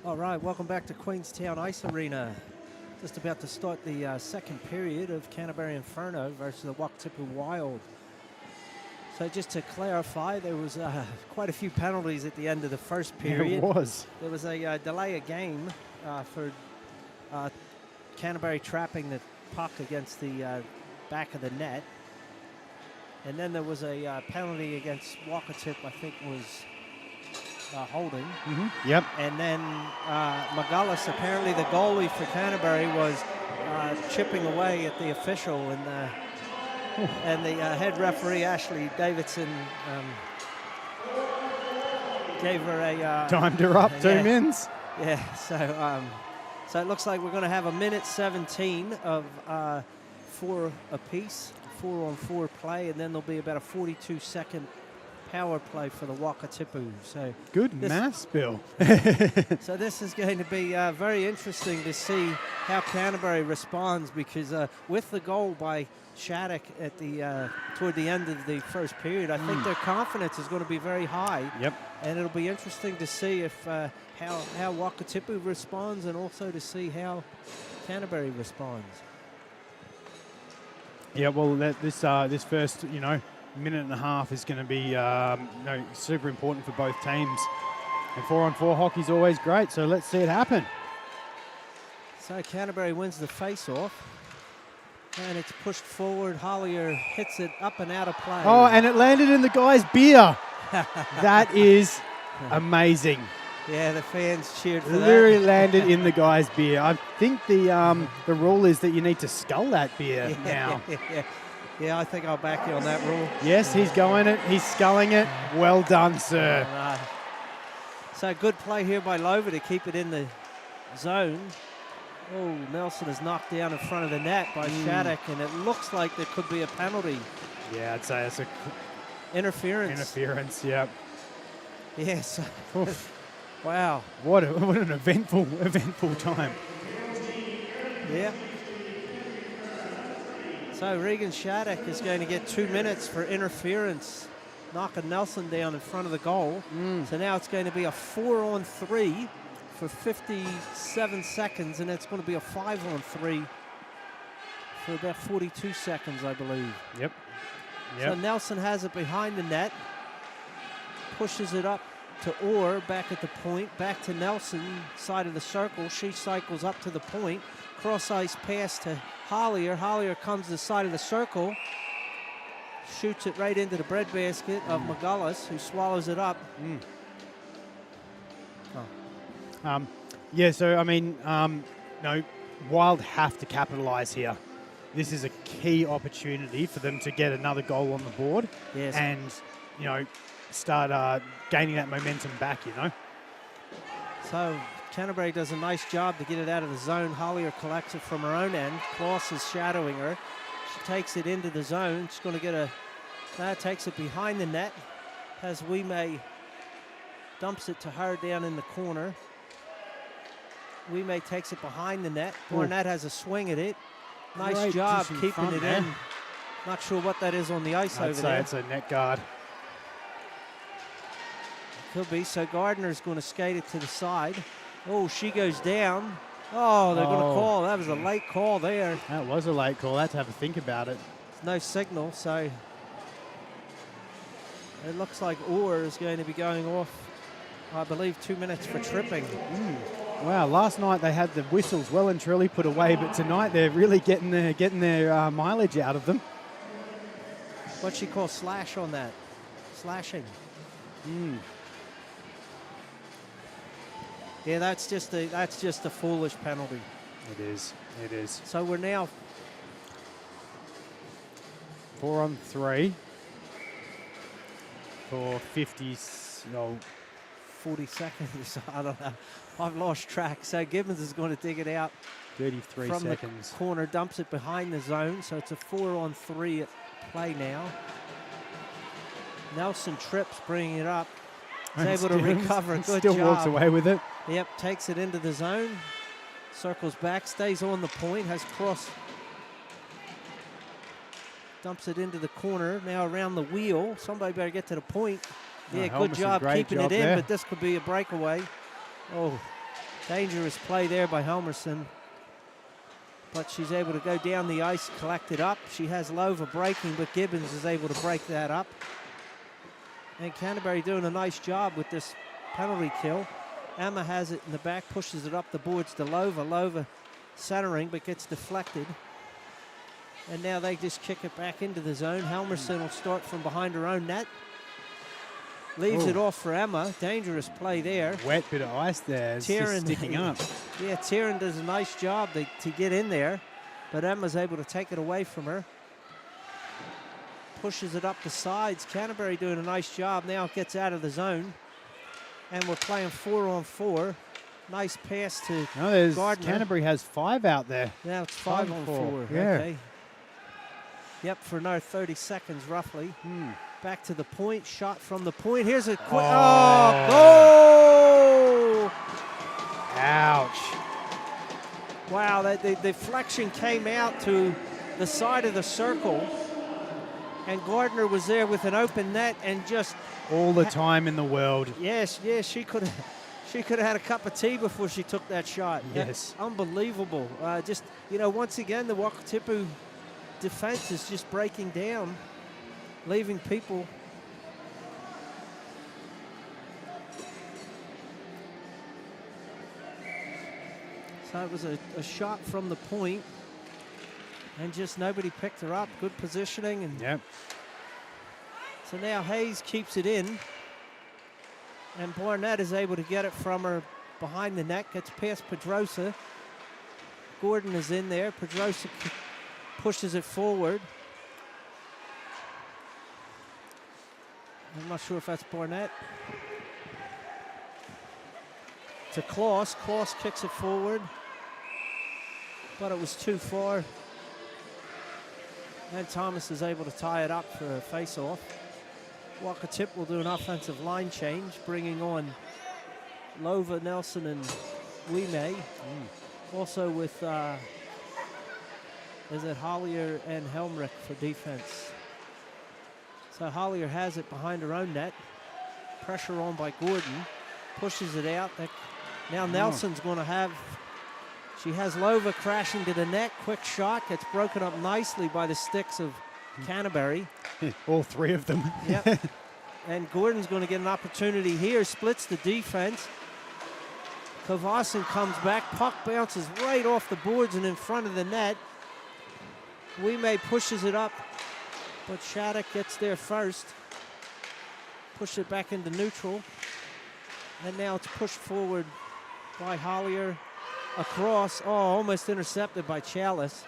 All right, welcome back to Queenstown Ice Arena. Just about to start the second period of Canterbury Inferno versus the Wakatipu Wild. So just to clarify, there was quite a few penalties at the end of the first period. There was. There was a delay of game for Canterbury trapping the puck against the back of the net. And then there was a penalty against Wakatipu, I think was holding. Yep. And then McGullis, apparently the goalie for Canterbury, was chipping away at the official, and the head referee, Ashley Davidson, gave her a... Timed her up, 2 minutes. Yeah, so it looks like we're going to have a minute 17 of 4 apiece, 4-on-4 play, and then there'll be about a 42-second power play for the Wakatipu. So good maths, Bill. So this is going to be very interesting to see how Canterbury responds, because with the goal by Shattuck at the toward the end of the first period, I think their confidence is going to be very high. Yep. And it'll be interesting to see if how Wakatipu responds, and also to see how Canterbury responds. Yeah, well, this first, minute and a half is going to be super important for both teams. And 4-on-4 hockey's always great, so let's see it happen. So Canterbury wins the face-off, and it's pushed forward. Hollier hits it up and out of play. Oh, and it landed in the guy's beer. That is amazing. Yeah, the fans cheered for Literally that. landed in the guy's beer. I think the rule is that you need to scull that beer now. Yeah, I think I'll back you on that rule. Yes, he's going it. He's sculling it. Well done, sir. So good play here by Lover to keep it in the zone. Oh, Nelson is knocked down in front of the net by Shattuck, and it looks like there could be a penalty. Yeah, I'd say it's a interference. Interference, yeah. Yes. Wow. What an eventful time. Yeah. So Regan Shattuck is going to get 2 minutes for interference, knocking Nelson down in front of the goal. So now it's going to be a 4-on-3 for 57 seconds, and it's going to be a 5-on-3 for about 42 seconds, I believe. Yep. So Nelson has it behind the net, pushes it up to Orr, back at the point, back to Nelson, side of the circle. She cycles up to the point, cross-ice pass to Hollier. Hollier comes to the side of the circle, shoots it right into the breadbasket of McGullis, who swallows it up. Yeah, so, I mean, Wild have to capitalise here. This is a key opportunity for them to get another goal on the board. Yes. And, start gaining that momentum back, So Canterbury does a nice job to get it out of the zone. Hollier collects it from her own end. Kloss is shadowing her. She takes it into the zone. She's going to get takes it behind the net. Has Wime dumps it to her down in the corner. Wime takes it behind the net. Barnett has a swing at it. Nice Great job position keeping front it there. in. Not sure what that is on the ice over there. I'd say it's a net guard. Could be. So Gardner's going to skate it to the side. Oh, she goes down. Oh, they're going to call. That was a late call there. That was a late call. I had to have a think about it. No signal, so it looks like Orr is going to be going off, I believe, 2 minutes for tripping. Wow, last night they had the whistles well and truly put away, but tonight they're really getting their mileage out of them. What's she call slash on that? Slashing. Yeah, that's just a foolish penalty. It is. So we're now 4-on-3 for 40 seconds. I don't know. I've lost track. So Gibbons is going to dig it out 33 from seconds. the corner, dumps it behind the zone. So it's a 4-on-3 at play now. Nelson trips, bringing it up. He's able to recover. Good still job. Walks away with it. Yep, takes it into the zone. Circles back, stays on the point, has cross. Dumps it into the corner, now around the wheel. Somebody better get to the point. Yeah, good job keeping it in, but this could be a breakaway. Oh, Dangerous play there by Helmerson. But she's able to go down the ice, collect it up. She has Lova breaking, but Gibbons is able to break that up. And Canterbury doing a nice job with this penalty kill. Emma has it in the back, pushes it up the boards to Lova. Lova centering, but gets deflected. And now they just kick it back into the zone. Helmerson will start from behind her own net. Leaves it off for Emma. Dangerous play there. Wet bit of ice there. It's just sticking up. Yeah, Tieran does a nice job to get in there, but Emma's able to take it away from her. Pushes it up the sides. Canterbury doing a nice job. Now it gets out of the zone. And we're playing 4-on-4. Nice pass to Gardner. Canterbury has 5 out there. Now it's 5-on-4. Yeah. Okay. Yep, for another 30 seconds roughly. Back to the point, shot from the point. Here's a quick, goal! Ouch. Wow, the deflection came out to the side of the circle, and Gardner was there with an open net and just... All the time in the world. Yes, she could have had a cup of tea before she took that shot. Yes. That's unbelievable. Just, you know, once again, the Wakatipu defense is just breaking down, leaving people. So it was a shot from the point, and just nobody picked her up. Good positioning. And yep. So now Hayes keeps it in, and Barnett is able to get it from her behind the net, gets past Pedrosa. Gordon is in there. Pedrosa pushes it forward. I'm not sure if that's Barnett. To Klaus. Klaus kicks it forward, but it was too far. And Thomas is able to tie it up for a face-off. Wakatipu will do an offensive line change, bringing on Lova, Nelson, and Wime. Also with, is it Hollier and Helmrich for defense. So Hollier has it behind her own net. Pressure on by Gordon. Pushes it out. Now Nelson's going to have, she has Lova crashing to the net. Quick shot, gets broken up nicely by the sticks of Canterbury. All 3 of them. Yep. And Gordon's going to get an opportunity here. Splits the defense. Kovasin comes back. Puck bounces right off the boards and in front of the net. Wime pushes it up, but Shattuck gets there first. Push it back into neutral. And now it's pushed forward by Hollier. Across. Oh, almost intercepted by Chalice.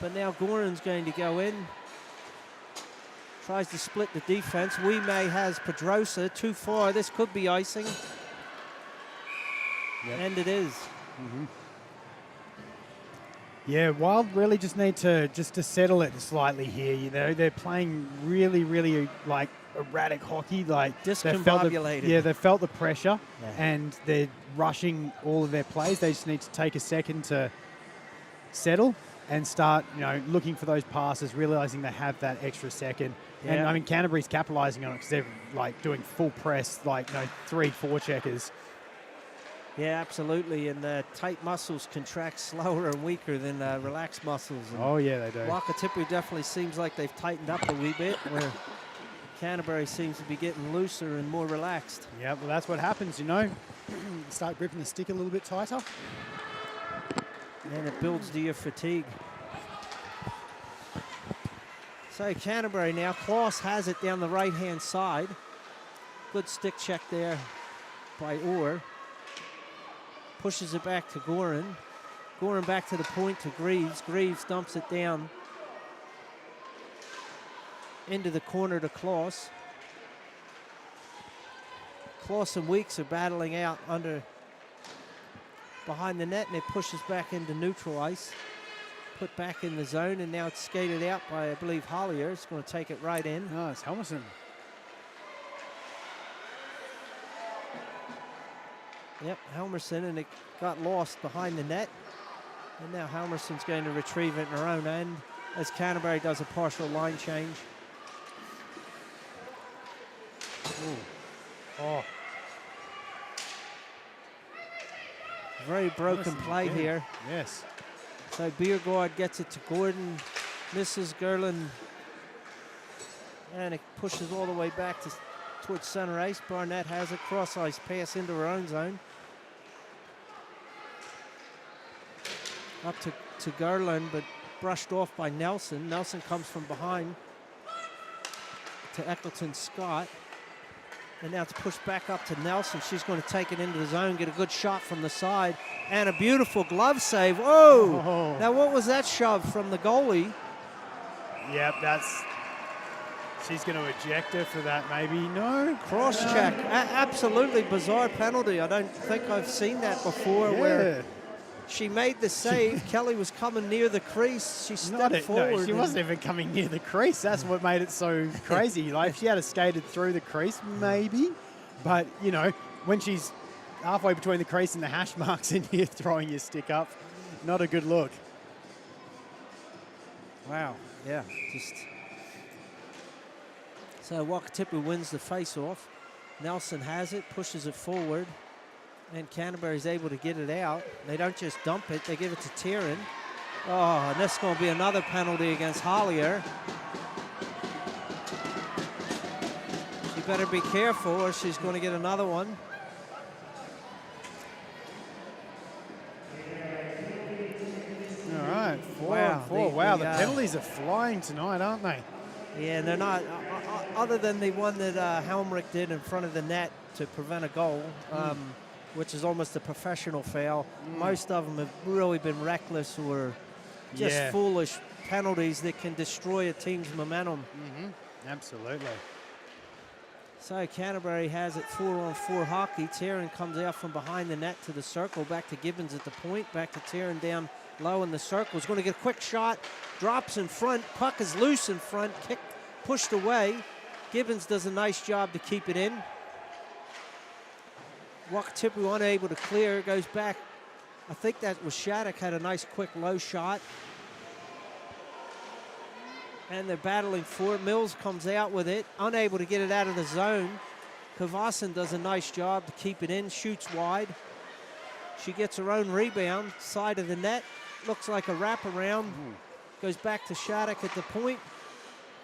But now Goran's going to go in. Tries to split the defense. Wime has Pedrosa too far. This could be icing. Yep. And it is. Yeah, Wild really just need to settle it slightly here. You know, they're playing really, really like erratic hockey. Like discombobulated. They felt the pressure, and they're rushing all of their plays. They just need to take a second to settle and start, you know, looking for those passes, realizing they have that extra second. Yeah. And I mean, Canterbury's capitalizing on it because they're like doing full press, like, you know, 3-4 checkers. Yeah, absolutely. And tight muscles contract slower and weaker than relaxed muscles. And oh, yeah, they do. Wakatipu definitely seems like they've tightened up a wee bit, where Canterbury seems to be getting looser and more relaxed. Yeah, well, that's what happens, you know. Start gripping the stick a little bit tighter. And it builds to your fatigue. So Canterbury now. Klaus has it down the right-hand side. Good stick check there by Orr. Pushes it back to Goran. Goran back to the point to Greaves. Greaves dumps it down into the corner to Klaus. Klaus and Weeks are battling out under behind the net, and it pushes back into neutral ice. Put back in the zone, and now it's skated out by, I believe, Hollier. It's going to take it right in. Oh, it's Helmerson. Yep, Helmerson, and it got lost behind the net. And now Helmerson's going to retrieve it in her own end as Canterbury does a partial line change. Ooh. Oh. Very broken Yes, play again. here. Yes. So Biergaard gets it to Gordon, misses Gerlin, and it pushes all the way back towards center ice. Barnett has it, cross ice pass into her own zone. Up to Gerlin, but brushed off by Nelson. Nelson comes from behind to Eccleton Scott. And now it's pushed back up to Nelson. She's going to take it into the zone, get a good shot from the side, and a beautiful glove save. Whoa! Oh. Now what was that shove from the goalie? Yep, she's going to eject her for that, maybe. No? Cross check. Absolutely bizarre penalty. I don't think I've seen that before where she made the save. Kelly was coming near the crease. She stepped forward. No, she wasn't even coming near the crease. That's what made it so crazy. Like, if she had skated through the crease, maybe. But, you know, when she's halfway between the crease and the hash marks and you're throwing your stick up, not a good look. Wow. Yeah. So Wakatipu wins the face-off. Nelson has it, pushes it forward. And Canterbury's able to get it out. They don't just dump it, they give it to Tieran. Oh, and this is going to be another penalty against Hollier. She better be careful or she's going to get another one. All right, 4 Wow, on 4. Wow, the penalties are flying tonight, aren't they? Yeah, and they're not, other than the one that Helmrich did in front of the net to prevent a goal. Which is almost a professional fail. Most of them have really been reckless or just foolish penalties that can destroy a team's momentum. Absolutely. So Canterbury has it 4-on-4 hockey. Tieran comes out from behind the net to the circle, back to Gibbons at the point, back to Tieran down low in the circle. He's going to get a quick shot, drops in front, puck is loose in front, kick pushed away. Gibbons does a nice job to keep it in. Wakatipu unable to clear, goes back. I think that was Shattuck, had a nice quick low shot. And they're battling for it. Mills comes out with it, unable to get it out of the zone. Kavasan does a nice job to keep it in, shoots wide. She gets her own rebound, side of the net. Looks like a wraparound. Goes back to Shattuck at the point.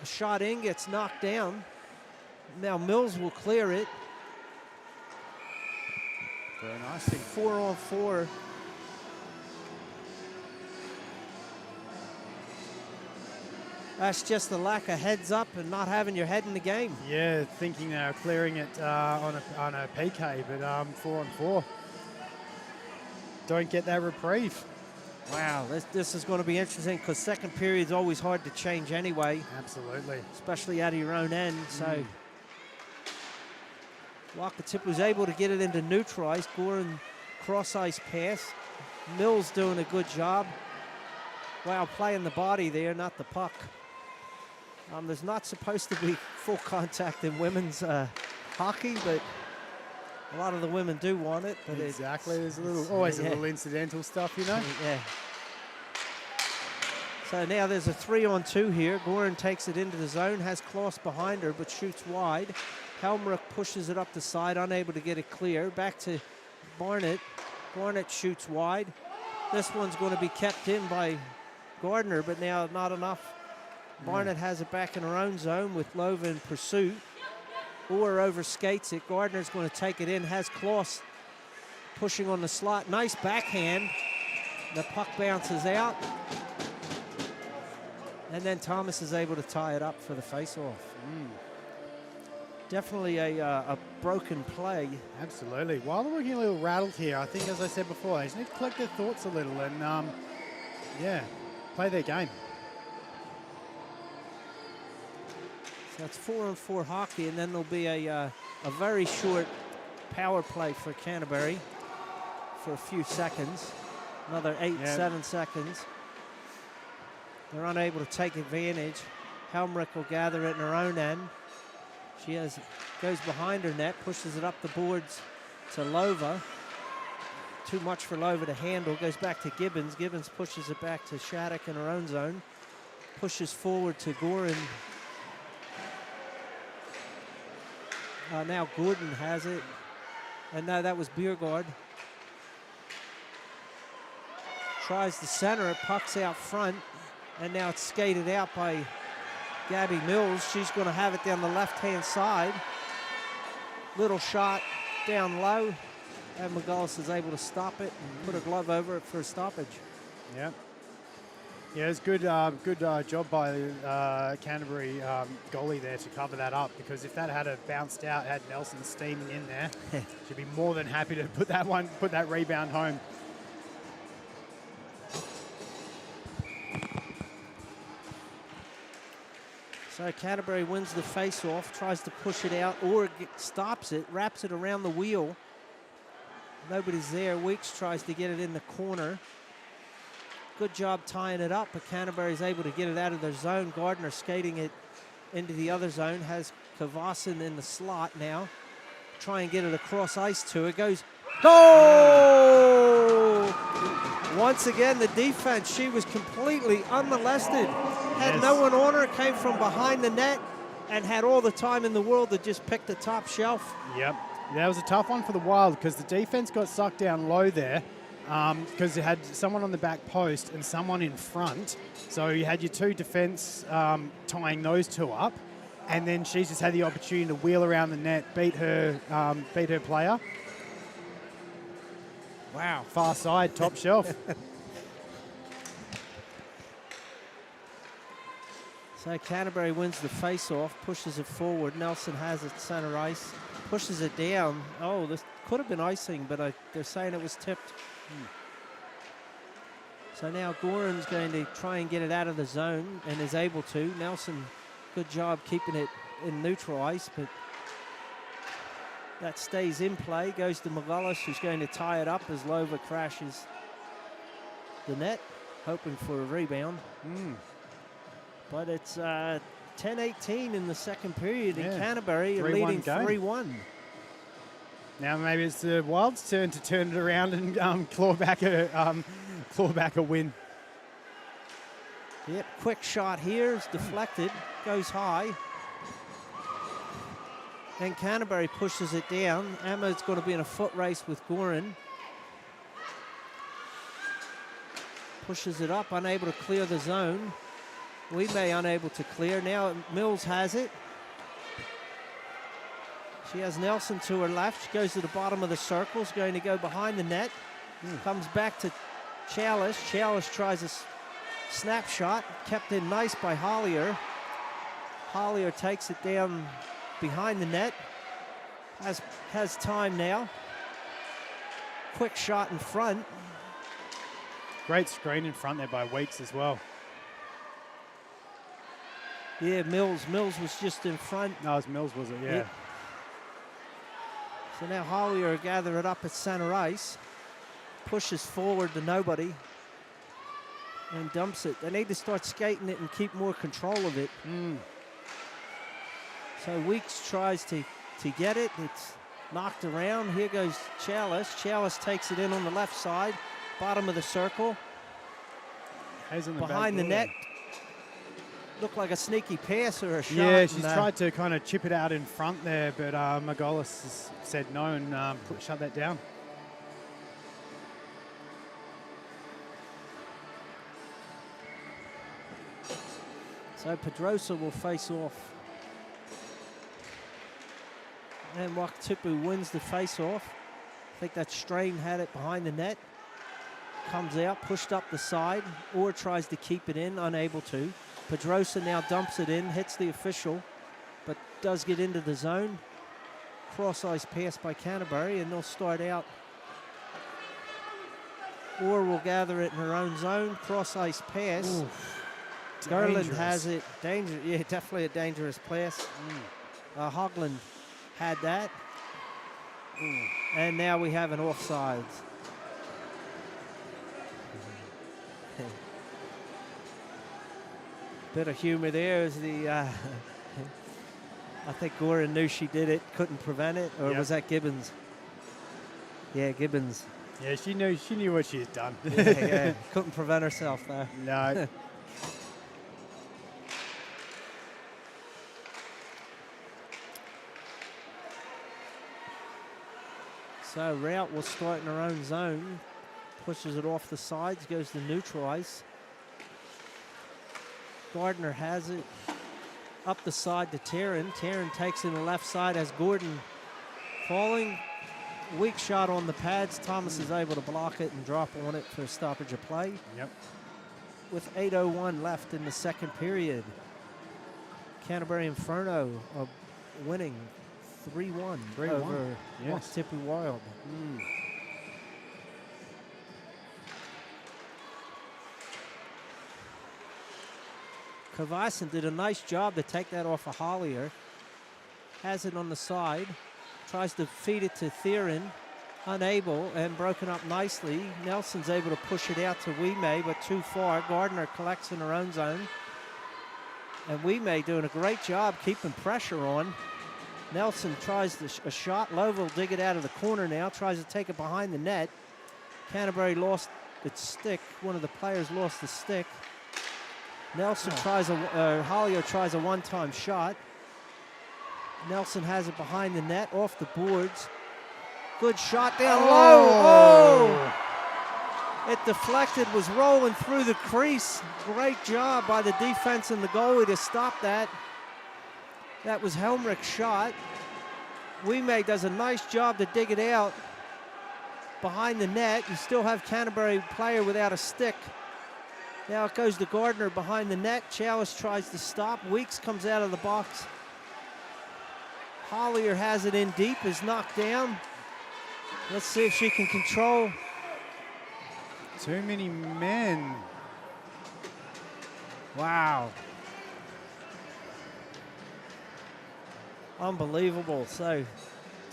A shot in, gets knocked down. Now Mills will clear it. Very nice. 4-on-4. That's just the lack of heads up and not having your head in the game. Yeah, thinking they were clearing it on a PK, but 4-on-4. Don't get that reprieve. Wow, this is going to be interesting because second period is always hard to change anyway. Absolutely. Especially out of your own end. So Wakatipu was able to get it into neutral ice. Goran cross-ice pass. Mills doing a good job. Wow, playing the body there, not the puck. There's not supposed to be full contact in women's hockey, but a lot of the women do want it. But exactly, there's always a little incidental stuff, you know? Yeah. So now there's a 3-on-2 here. Goran takes it into the zone, has Kloss behind her, but shoots wide. Helmrich pushes it up the side, unable to get it clear. Back to Barnett. Barnett shoots wide. This one's going to be kept in by Gardner, but now not enough. Barnett has it back in her own zone with Lova in pursuit. Orr overskates it. Gardner's going to take it in, has Kloss pushing on the slot. Nice backhand. The puck bounces out. And then Thomas is able to tie it up for the face-off. Definitely a broken play. Absolutely. While they're looking a little rattled here, I think, as I said before, they just need to collect their thoughts a little and, play their game. So it's 4-on-4 hockey, and then there'll be a very short power play for Canterbury for a few seconds. Another 7 seconds. They're unable to take advantage. Helmrich will gather it in her own end. She goes behind her net, pushes it up the boards to Lova. Too much for Lova to handle. Goes back to Gibbons. Gibbons pushes it back to Shattuck in her own zone. Pushes forward to Goran. Now Gordon has it. And no, that was Biergaard. tries to center it, puck's out front, and now it's skated out by Gabby Mills. She's going to have it down the left-hand side. Little shot down low, and McGullis is able to stop it and put a glove over it for a stoppage. Yeah. Yeah, it's good job by Canterbury goalie there to cover that up, because if that had bounced out, had Nelson steaming in there, she'd be more than happy to put that rebound home. So Canterbury wins the face-off, tries to push it out, or stops it, wraps it around the wheel. Nobody's there. Weeks tries to get it in the corner. Good job tying it up, but Canterbury's able to get it out of their zone. Gardner skating it into the other zone, has Kavasin in the slot now. Try and get it across ice to it. Goes, goal! Once again, the defense, she was completely unmolested. Had no one on her, came from behind the net, and had all the time in the world to just pick the top shelf. Yep. That was a tough one for the Wild, because the defense got sucked down low there, because it had someone on the back post and someone in front. So you had your two defense tying those two up, and then she just had the opportunity to wheel around the net, beat her player. Wow, far side, top shelf. So Canterbury wins the face-off, pushes it forward. Nelson has it center ice, pushes it down. Oh, this could have been icing, but they're saying it was tipped. So now Goran's going to try and get it out of the zone, and is able to. Nelson, good job keeping it in neutral ice, but that stays in play. Goes to McGullis, who's going to tie it up as Lova crashes the net, hoping for a rebound. But it's 10-18 in the second period, and Canterbury are leading 3-1. Now maybe it's the Wild's turn to turn it around and claw back a win. Yep, quick shot here is deflected, goes high. And Canterbury pushes it down. Emma's going to be in a foot race with Goran. Pushes it up, unable to clear the zone. We may unable to clear. Now Mills has it. She has Nelson to her left. She goes to the bottom of the circle. Is going to go behind the net. Comes back to Chalice. Chalice tries a snapshot. Kept in nice by Hollier. Hollier takes it down behind the net. Has time now. Quick shot in front. Great screen in front there by Weeks as well. Yeah, Mills was just in front. No, it was Mills, was it? Yeah. So now Hollier gather it up at center ice. Pushes forward to nobody. And dumps it. They need to start skating it and keep more control of it. So Weeks tries to get it. It's knocked around. Here goes Chalice. Chalice takes it in on the left side. Bottom of the circle. Behind the net. Looked like a sneaky pass or a shot. Yeah, she's tried to kind of chip it out in front there, but McGullis has said no and shut that down. So Pedrosa will face off. And Wakatipu wins the face-off. I think that Strain had it behind the net. Comes out, pushed up the side, or tries to keep it in, unable to. Pedrosa now dumps it in, hits the official, but does get into the zone. Cross-ice pass by Canterbury, and they'll start out. Or will gather it in her own zone. Cross-ice pass. Garland has it. Yeah, definitely a dangerous pass. Hogland had that. And now we have an offsides. Bit of humor there as the, I think Goran knew she did it, couldn't prevent it, or was that Gibbons? Yeah, Gibbons. Yeah, she knew what she had done. Yeah, couldn't prevent herself there. No. So Rout will start in her own zone. pushes it off the sides, goes to neutral ice. Gardner has it up the side to Taryn. Taryn takes in the left side as Gordon falling. Weak shot on the pads. Thomas is able to block it and drop on it for a stoppage of play. Yep. With 8:01 left in the second period. Canterbury Inferno are winning 3-1 over Wakatipu Wild. Kavaisen did a nice job to take that off of Hollier. Has it on the side. Tries to feed it to Theron. Unable and broken up nicely. Nelson's able to push it out to Wimay, but too far. Gardner collects in her own zone. And Wimay doing a great job keeping pressure on. Nelson tries a shot. Lova will dig it out of the corner now. Tries to take it behind the net. Canterbury lost its stick. One of the players lost the stick. Nelson tries Hollier tries a one-time shot. Nelson has it behind the net, off the boards. Good shot down low. Oh! It deflected, was rolling through the crease. Great job by the defense and the goalie to stop that. That was Helmrich's shot. Wimay does a nice job to dig it out behind the net. You still have Canterbury player without a stick. Now it goes to Gardner behind the net. Chalice tries to stop. Weeks comes out of the box. Hollier has it in deep, is knocked down. Let's see if she can control. Too many men. Wow. Unbelievable. So,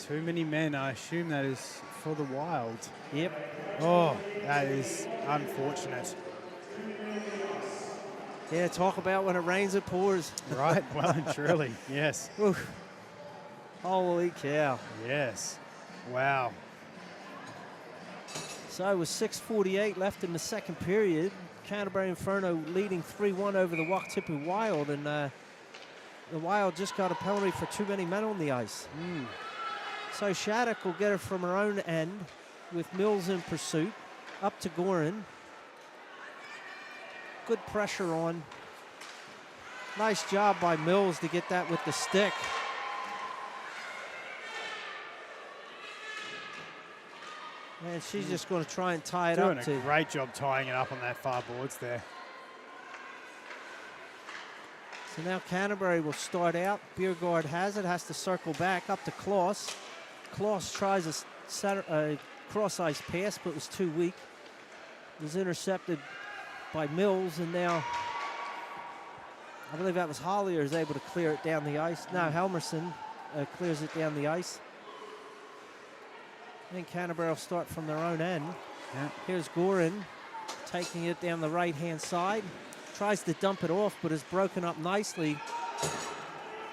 too many men. I assume that is for the Wild. Yep. Oh, that is unfortunate. Yeah, talk about when it rains, it pours. Right, well and truly, yes. Oof. Holy cow. Yes, wow. So with 6:48 left in the second period, Canterbury Inferno leading 3-1 over the Wakatipu Wild, and the Wild just got a penalty for too many men on the ice. So Shattuck will get her from her own end with Mills in pursuit, up to Gorin. Good pressure on. Nice job by Mills to get that with the stick. And she's just going to try and tie it Doing up. Doing a great job tying it up on that far boards there. So now Canterbury will start out. Biergaard has it, has to circle back up to Kloss. Kloss tries a cross ice pass, but was too weak. Was intercepted by Mills, and now I believe that was Hollier is able to clear it down the ice. Now Helmerson clears it down the ice. I think Canterbury will start from their own end. Yeah. Here's Gorin taking it down the right-hand side. Tries to dump it off, but is broken up nicely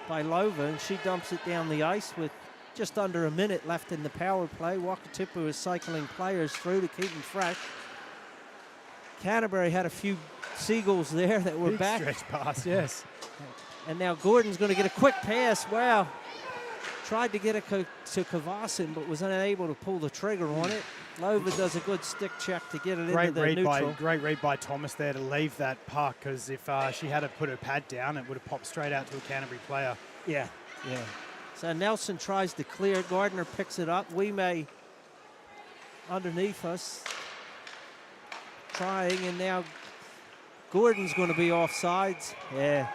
by Lova, and she dumps it down the ice with just under a minute left in the power play. Wakatipu is cycling players through to keep them fresh. Canterbury had a few seagulls there that were big back. Stretch pass, yes. And now Gordon's going to get a quick pass. Wow. Tried to get it to Kavasin, but was unable to pull the trigger on it. Lova does a good stick check to get it into the neutral. Great read by Thomas there to leave that puck, because if she had to put her pad down, it would have popped straight out to a Canterbury player. Yeah. So Nelson tries to clear. Gardner picks it up. Wimay underneath us. Trying, and now Gordon's going to be offsides. Yeah.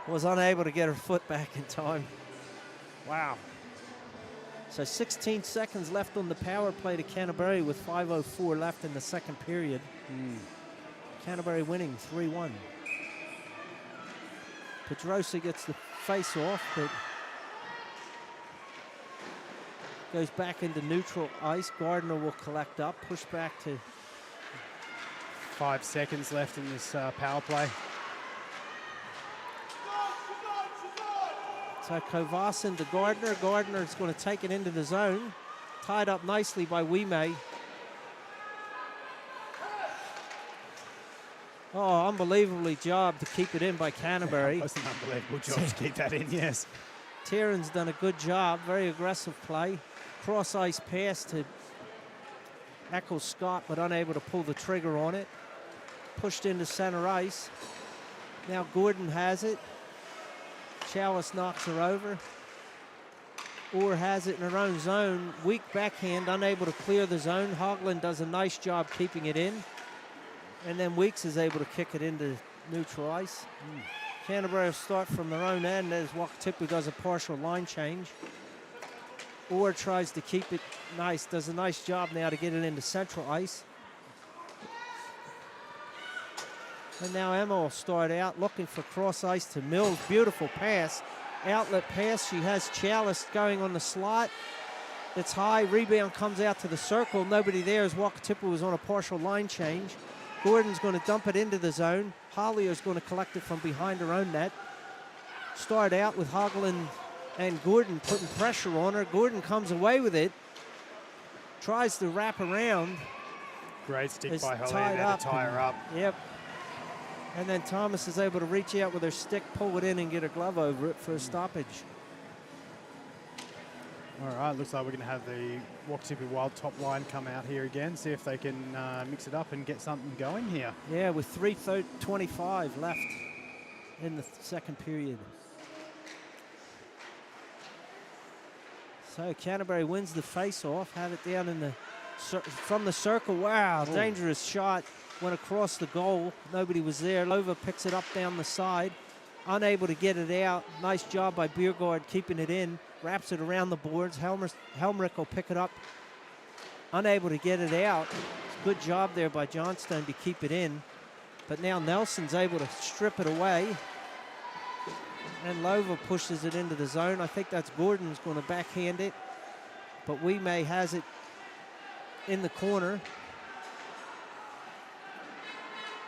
Was unable to get her foot back in time. Wow. So 16 seconds left on the power play to Canterbury with 5:04 left in the second period. Canterbury winning 3-1. Pedrosa gets the face off, but goes back into neutral ice. Gardner will collect up, push back to 5 seconds left in this power play. So Kovasin to Gardner. Gardner is going to take it into the zone. Tied up nicely by Wimay. Oh, unbelievably job to keep it in by Canterbury. That's an unbelievable job to keep that in, yes. Tieran's done a good job. Very aggressive play. Cross ice pass to Eccles Scott, but unable to pull the trigger on it. Pushed into center ice. Now Gordon has it. Chalice knocks her over. Orr has it in her own zone. Weak backhand, unable to clear the zone. Hoagland does a nice job keeping it in. And then Weeks is able to kick it into neutral ice. Canterbury will start from their own end as Wakatipu does a partial line change. Orr tries to keep it nice, does a nice job now to get it into central ice. And now Emma will start out looking for cross ice to Mills. Beautiful pass, outlet pass. She has Chalice going on the slot. It's high, rebound comes out to the circle. Nobody there as Wakatipu was on a partial line change. Gordon's going to dump it into the zone. Hollier's going to collect it from behind her own net. Start out with Hoagland and Gordon putting pressure on her. Gordon comes away with it. Tries to wrap around. Great stick It's by Holly tied there up to tie her up. Yep. And then Thomas is able to reach out with her stick, pull it in, and get a glove over it for a stoppage. All right, looks like we're going to have the Wakatipu Wild top line come out here again, see if they can mix it up and get something going here. Yeah, with 3:25 left in the second period. So Canterbury wins the face-off, have it down in the from the circle. Wow, dangerous shot. Went across the goal. Nobody was there. Lova picks it up down the side. Unable to get it out. Nice job by Biergaard keeping it in. Wraps it around the boards. Helmrich will pick it up. Unable to get it out. Good job there by Johnstone to keep it in. But now Nelson's able to strip it away. And Lova pushes it into the zone. I think that's Gordon's going to backhand it. But May has it in the corner.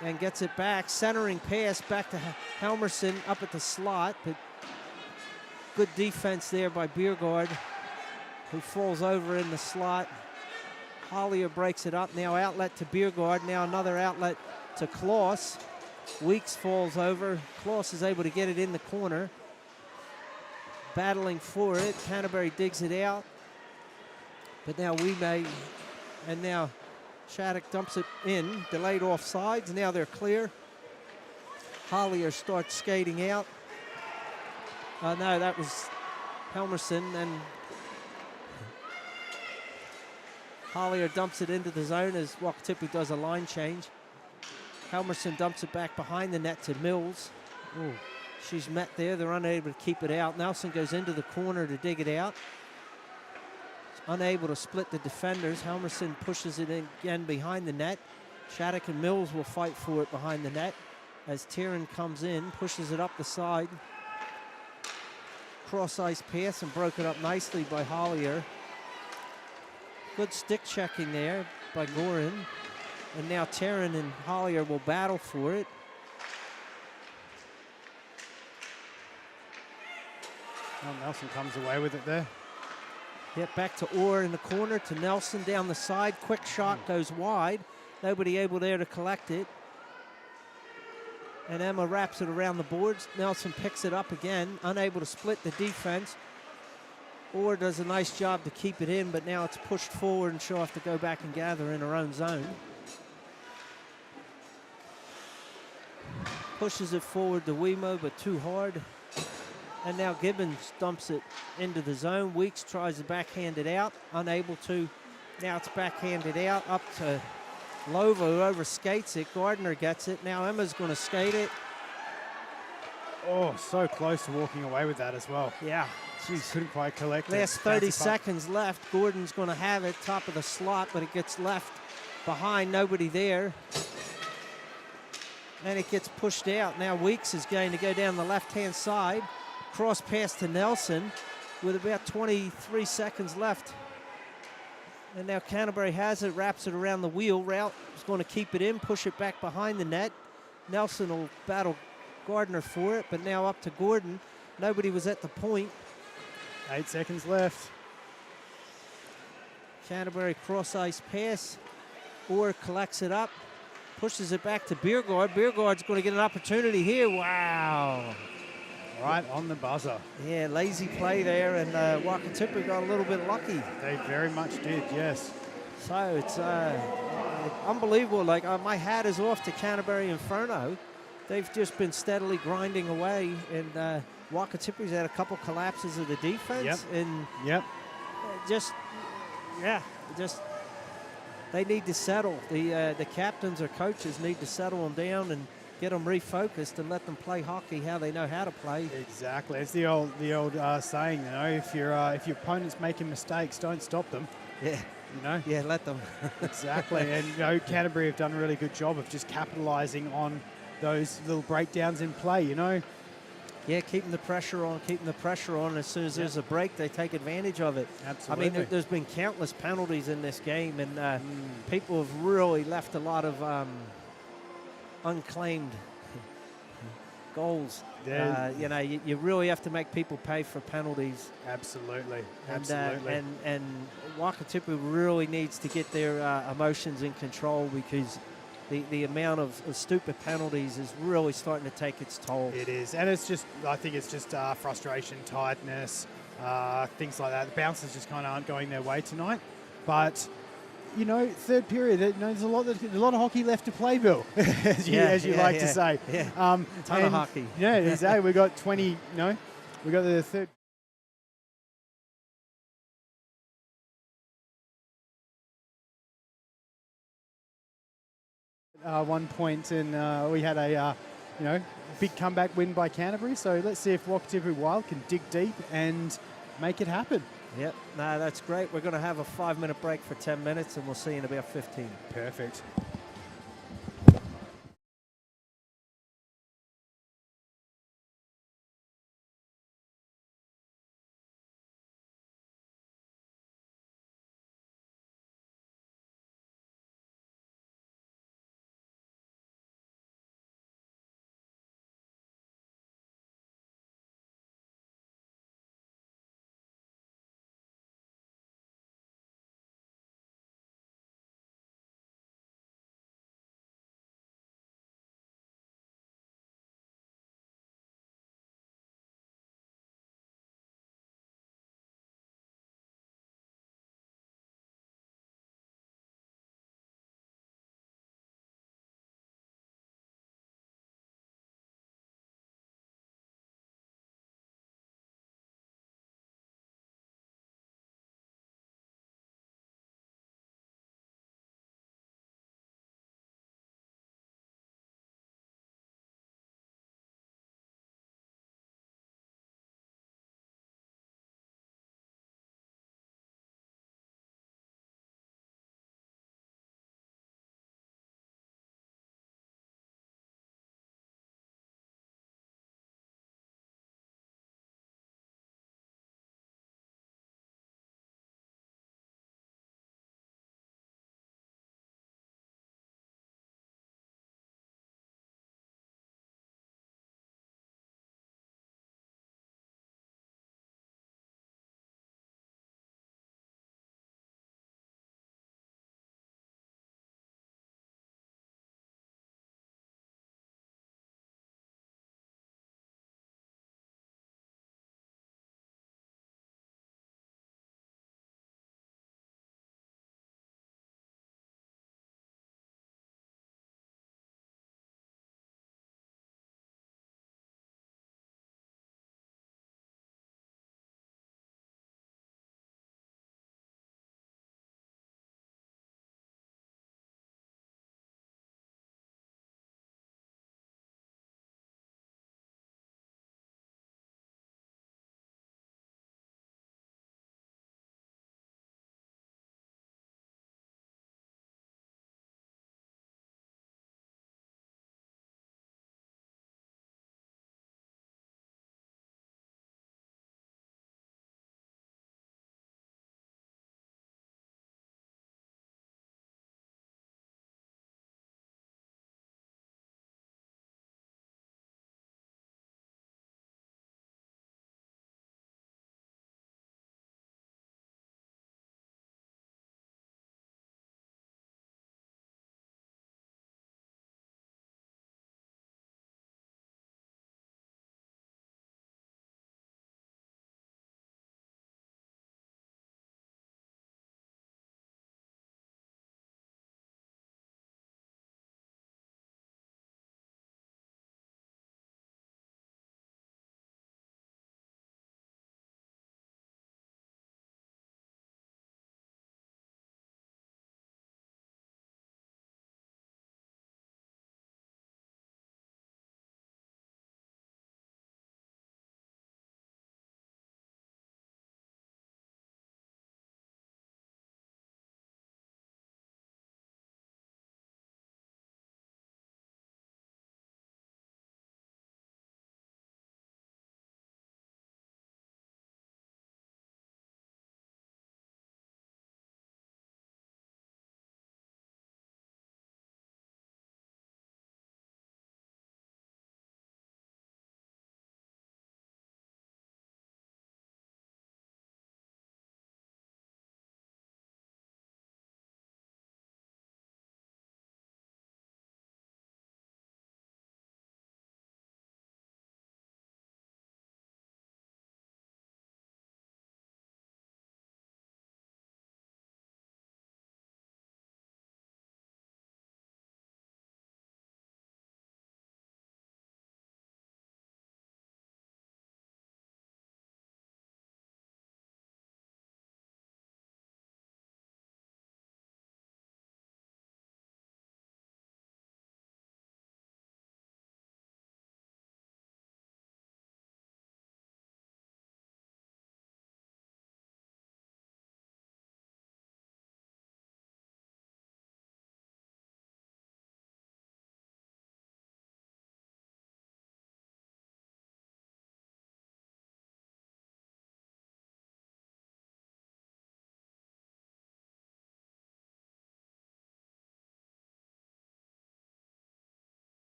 And gets it back. Centering pass back to Helmerson up at the slot. But good defense there by Biergaard, who falls over in the slot. Hollier breaks it up. Now outlet to Biergaard. Now another outlet to Kloss. Weeks falls over. Kloss is able to get it in the corner. Battling for it. Canterbury digs it out. But now May, and now Shattuck dumps it in. Delayed offsides. Now they're clear. Hollier starts skating out. No, that was Helmerson, and Hollier dumps it into the zone as Wakatipu does a line change. Helmerson dumps it back behind the net to Mills. Ooh. She's met there. They're unable to keep it out. Nelson goes into the corner to dig it out. Unable to split the defenders. Helmerson pushes it in again behind the net. Shattuck and Mills will fight for it behind the net as Tieran comes in, pushes it up the side. Cross ice pass and broke it up nicely by Hollier. Good stick checking there by Gorin. And now Tieran and Hollier will battle for it. Well, Nelson comes away with it there. Yep, back to Orr in the corner to Nelson down the side. Quick shot goes wide. Nobody able there to collect it. And Emma wraps it around the boards. Nelson picks it up again, unable to split the defense. Orr does a nice job to keep it in, but now it's pushed forward and she'll have to go back and gather in her own zone. Pushes it forward to Wemo, but too hard. And now Gibbons dumps it into the zone. Weeks tries to backhand it out, unable to. Now it's backhanded out up to Lova, who overskates it. Gardner gets it. Now Emma's going to skate it. Oh, so close to walking away with that as well. Yeah. Jeez, couldn't quite collect it. Last 30 seconds left. Gordon's going to have it, top of the slot, but it gets left behind. Nobody there. And it gets pushed out. Now Weeks is going to go down the left-hand side. Cross pass to Nelson with about 23 seconds left. And now Canterbury has it, wraps it around the wheel. Rout is going to keep it in, push it back behind the net. Nelson will battle Gardner for it, but now up to Gordon. Nobody was at the point. 8 seconds left. Canterbury cross ice pass. Orr collects it up, pushes it back to Biergaard. Biergaard's going to get an opportunity here. Wow. Right on the buzzer. Yeah, lazy play there, and Wakatipu got a little bit lucky. They very much did, yes. So it's unbelievable. Like my hat is off to Canterbury Inferno. They've just been steadily grinding away, and Wakatipu's had a couple collapses of the defense, and just they need to settle. The captains or coaches need to settle them down and get them refocused and let them play hockey how they know how to play. Exactly. It's the old saying, you know, if your opponent's making mistakes, don't stop them. Yeah. You know. Yeah, let them. Exactly. And you know, Canterbury have done a really good job of just capitalising on those little breakdowns in play. You know. Yeah, keeping the pressure on. As soon as there's a break, they take advantage of it. Absolutely. I mean, there's been countless penalties in this game, and people have really left a lot of unclaimed goals. You know, you really have to make people pay for penalties. Absolutely. And Wakatipu really needs to get their emotions in control, because the amount of stupid penalties is really starting to take its toll. It is, and it's just, I think it's just frustration, tiredness, things like that. The bounces just kind of aren't going their way tonight. But you know, third period, you know, there's a lot of hockey left to play, Bill, as you like to say. Yeah, a ton of hockey. Yeah, exactly. We got 20. You know, we got the third. 1 point, and we had a you know, big comeback win by Canterbury. So let's see if Wakatipu Wild can dig deep and make it happen. Yep, no, that's great. We're going to have a 5-minute break for 10 minutes, and we'll see you in about 15. Perfect.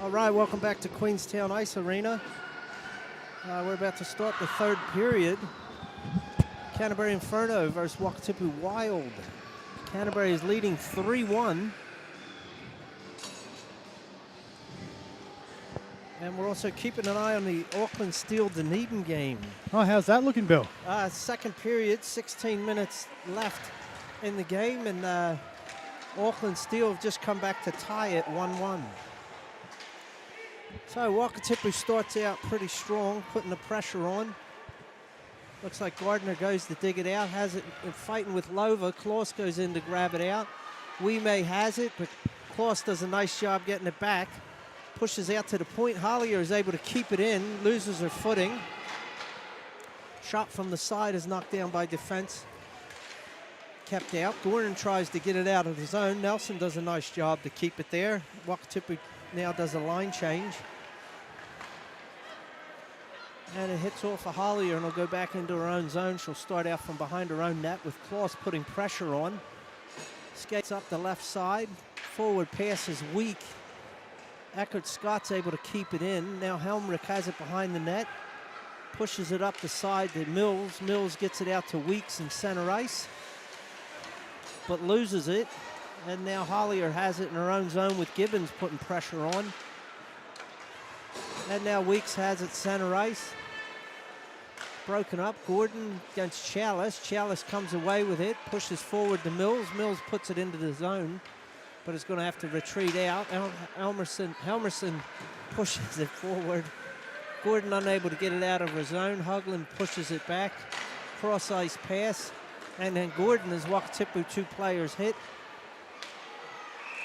All right, welcome back to Queenstown Ice Arena. We're about to start the third period. Canterbury Inferno versus Wakatipu Wild. Canterbury is leading 3-1. And we're also keeping an eye on the Auckland Steel Dunedin game. Oh, how's that looking, Bill? Second period, 16 minutes left in the game, and Auckland Steel have just come back to tie it 1-1. So Wakatipu starts out pretty strong, putting the pressure on. Looks like Gardner goes to dig it out, has it fighting with Lova. Klaus goes in to grab it out. Wee-May has it, but Klaus does a nice job getting it back. Pushes out to the point. Hollier is able to keep it in, loses her footing. Shot from the side is knocked down by defense. Kept out. Gordon tries to get it out of the zone. Nelson does a nice job to keep it there. Wakatipu now does a line change. And it hits off a Hollier and will go back into her own zone. She'll start out from behind her own net with Klaus putting pressure on. Skates up the left side. Forward pass is weak. Eckert Scott's able to keep it in. Now Helmrich has it behind the net. Pushes it up the side to Mills. Mills gets it out to Weeks in center ice, but loses it. And now Hollier has it in her own zone with Gibbons putting pressure on. And now Weeks has it center ice. Broken up. Gordon against Chalice. Chalice comes away with it. Pushes forward to Mills. Mills puts it into the zone, but it's going to have to retreat out. Helmerson pushes it forward. Gordon unable to get it out of her zone. Hugland pushes it back. Cross ice pass. And then Gordon, as Wakatipu, two players hit.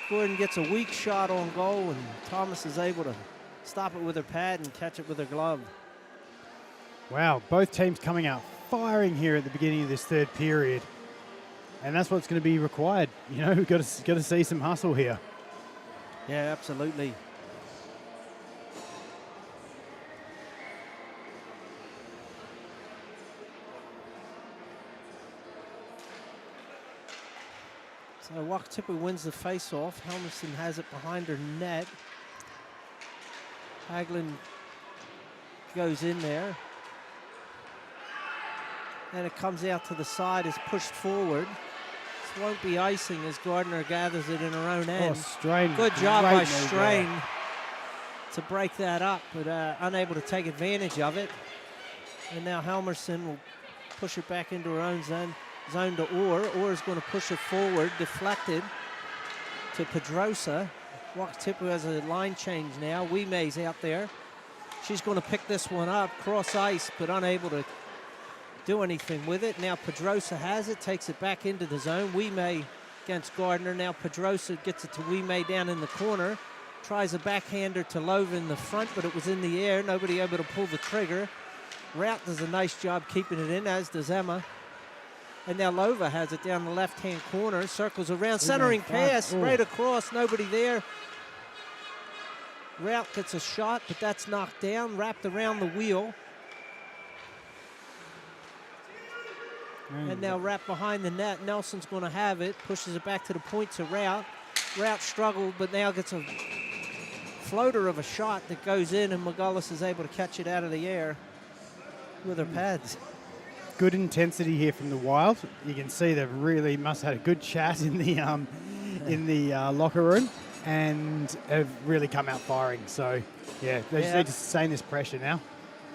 Gordon gets a weak shot on goal, and Thomas is able to stop it with her pad and catch it with her glove. Wow, both teams coming out firing here at the beginning of this third period. And that's what's going to be required. You know, we've got to see some hustle here. Yeah, absolutely. So Wakatipu wins the face-off. Helmerson has it behind her net. Haglund goes in there. And it comes out to the side, is pushed forward. This won't be icing as Gardner gathers it in her own end. Oh, Strain. Good job by Great move Strain there to break that up, but unable to take advantage of it. And now Helmerson will push it back into her own zone to Orr. Orr is going to push it forward, deflected to Pedrosa. Wakatipu has a line change now. Wee-May's out there. She's going to pick this one up, cross ice, but unable to do anything with it. Now Pedrosa has it, takes it back into the zone. Wee-May against Gardner. Now Pedrosa gets it to Wee-May down in the corner. Tries a backhander to Lova in the front, but it was in the air. Nobody able to pull the trigger. Rout does a nice job keeping it in, as does Emma. And now Lova has it down the left-hand corner. Circles around, centering pass, right across, nobody there. Rout gets a shot, but that's knocked down, wrapped around the wheel. And now wrapped behind the net. Nelson's going to have it, pushes it back to the point to Rout. Rout struggled, but now gets a floater of a shot that goes in, and McGullis is able to catch it out of the air with her pads. Good intensity here from the Wild. You can see they've really must have had a good chat in the locker room, and have really come out firing. So, yeah, they just need to sustain this pressure now.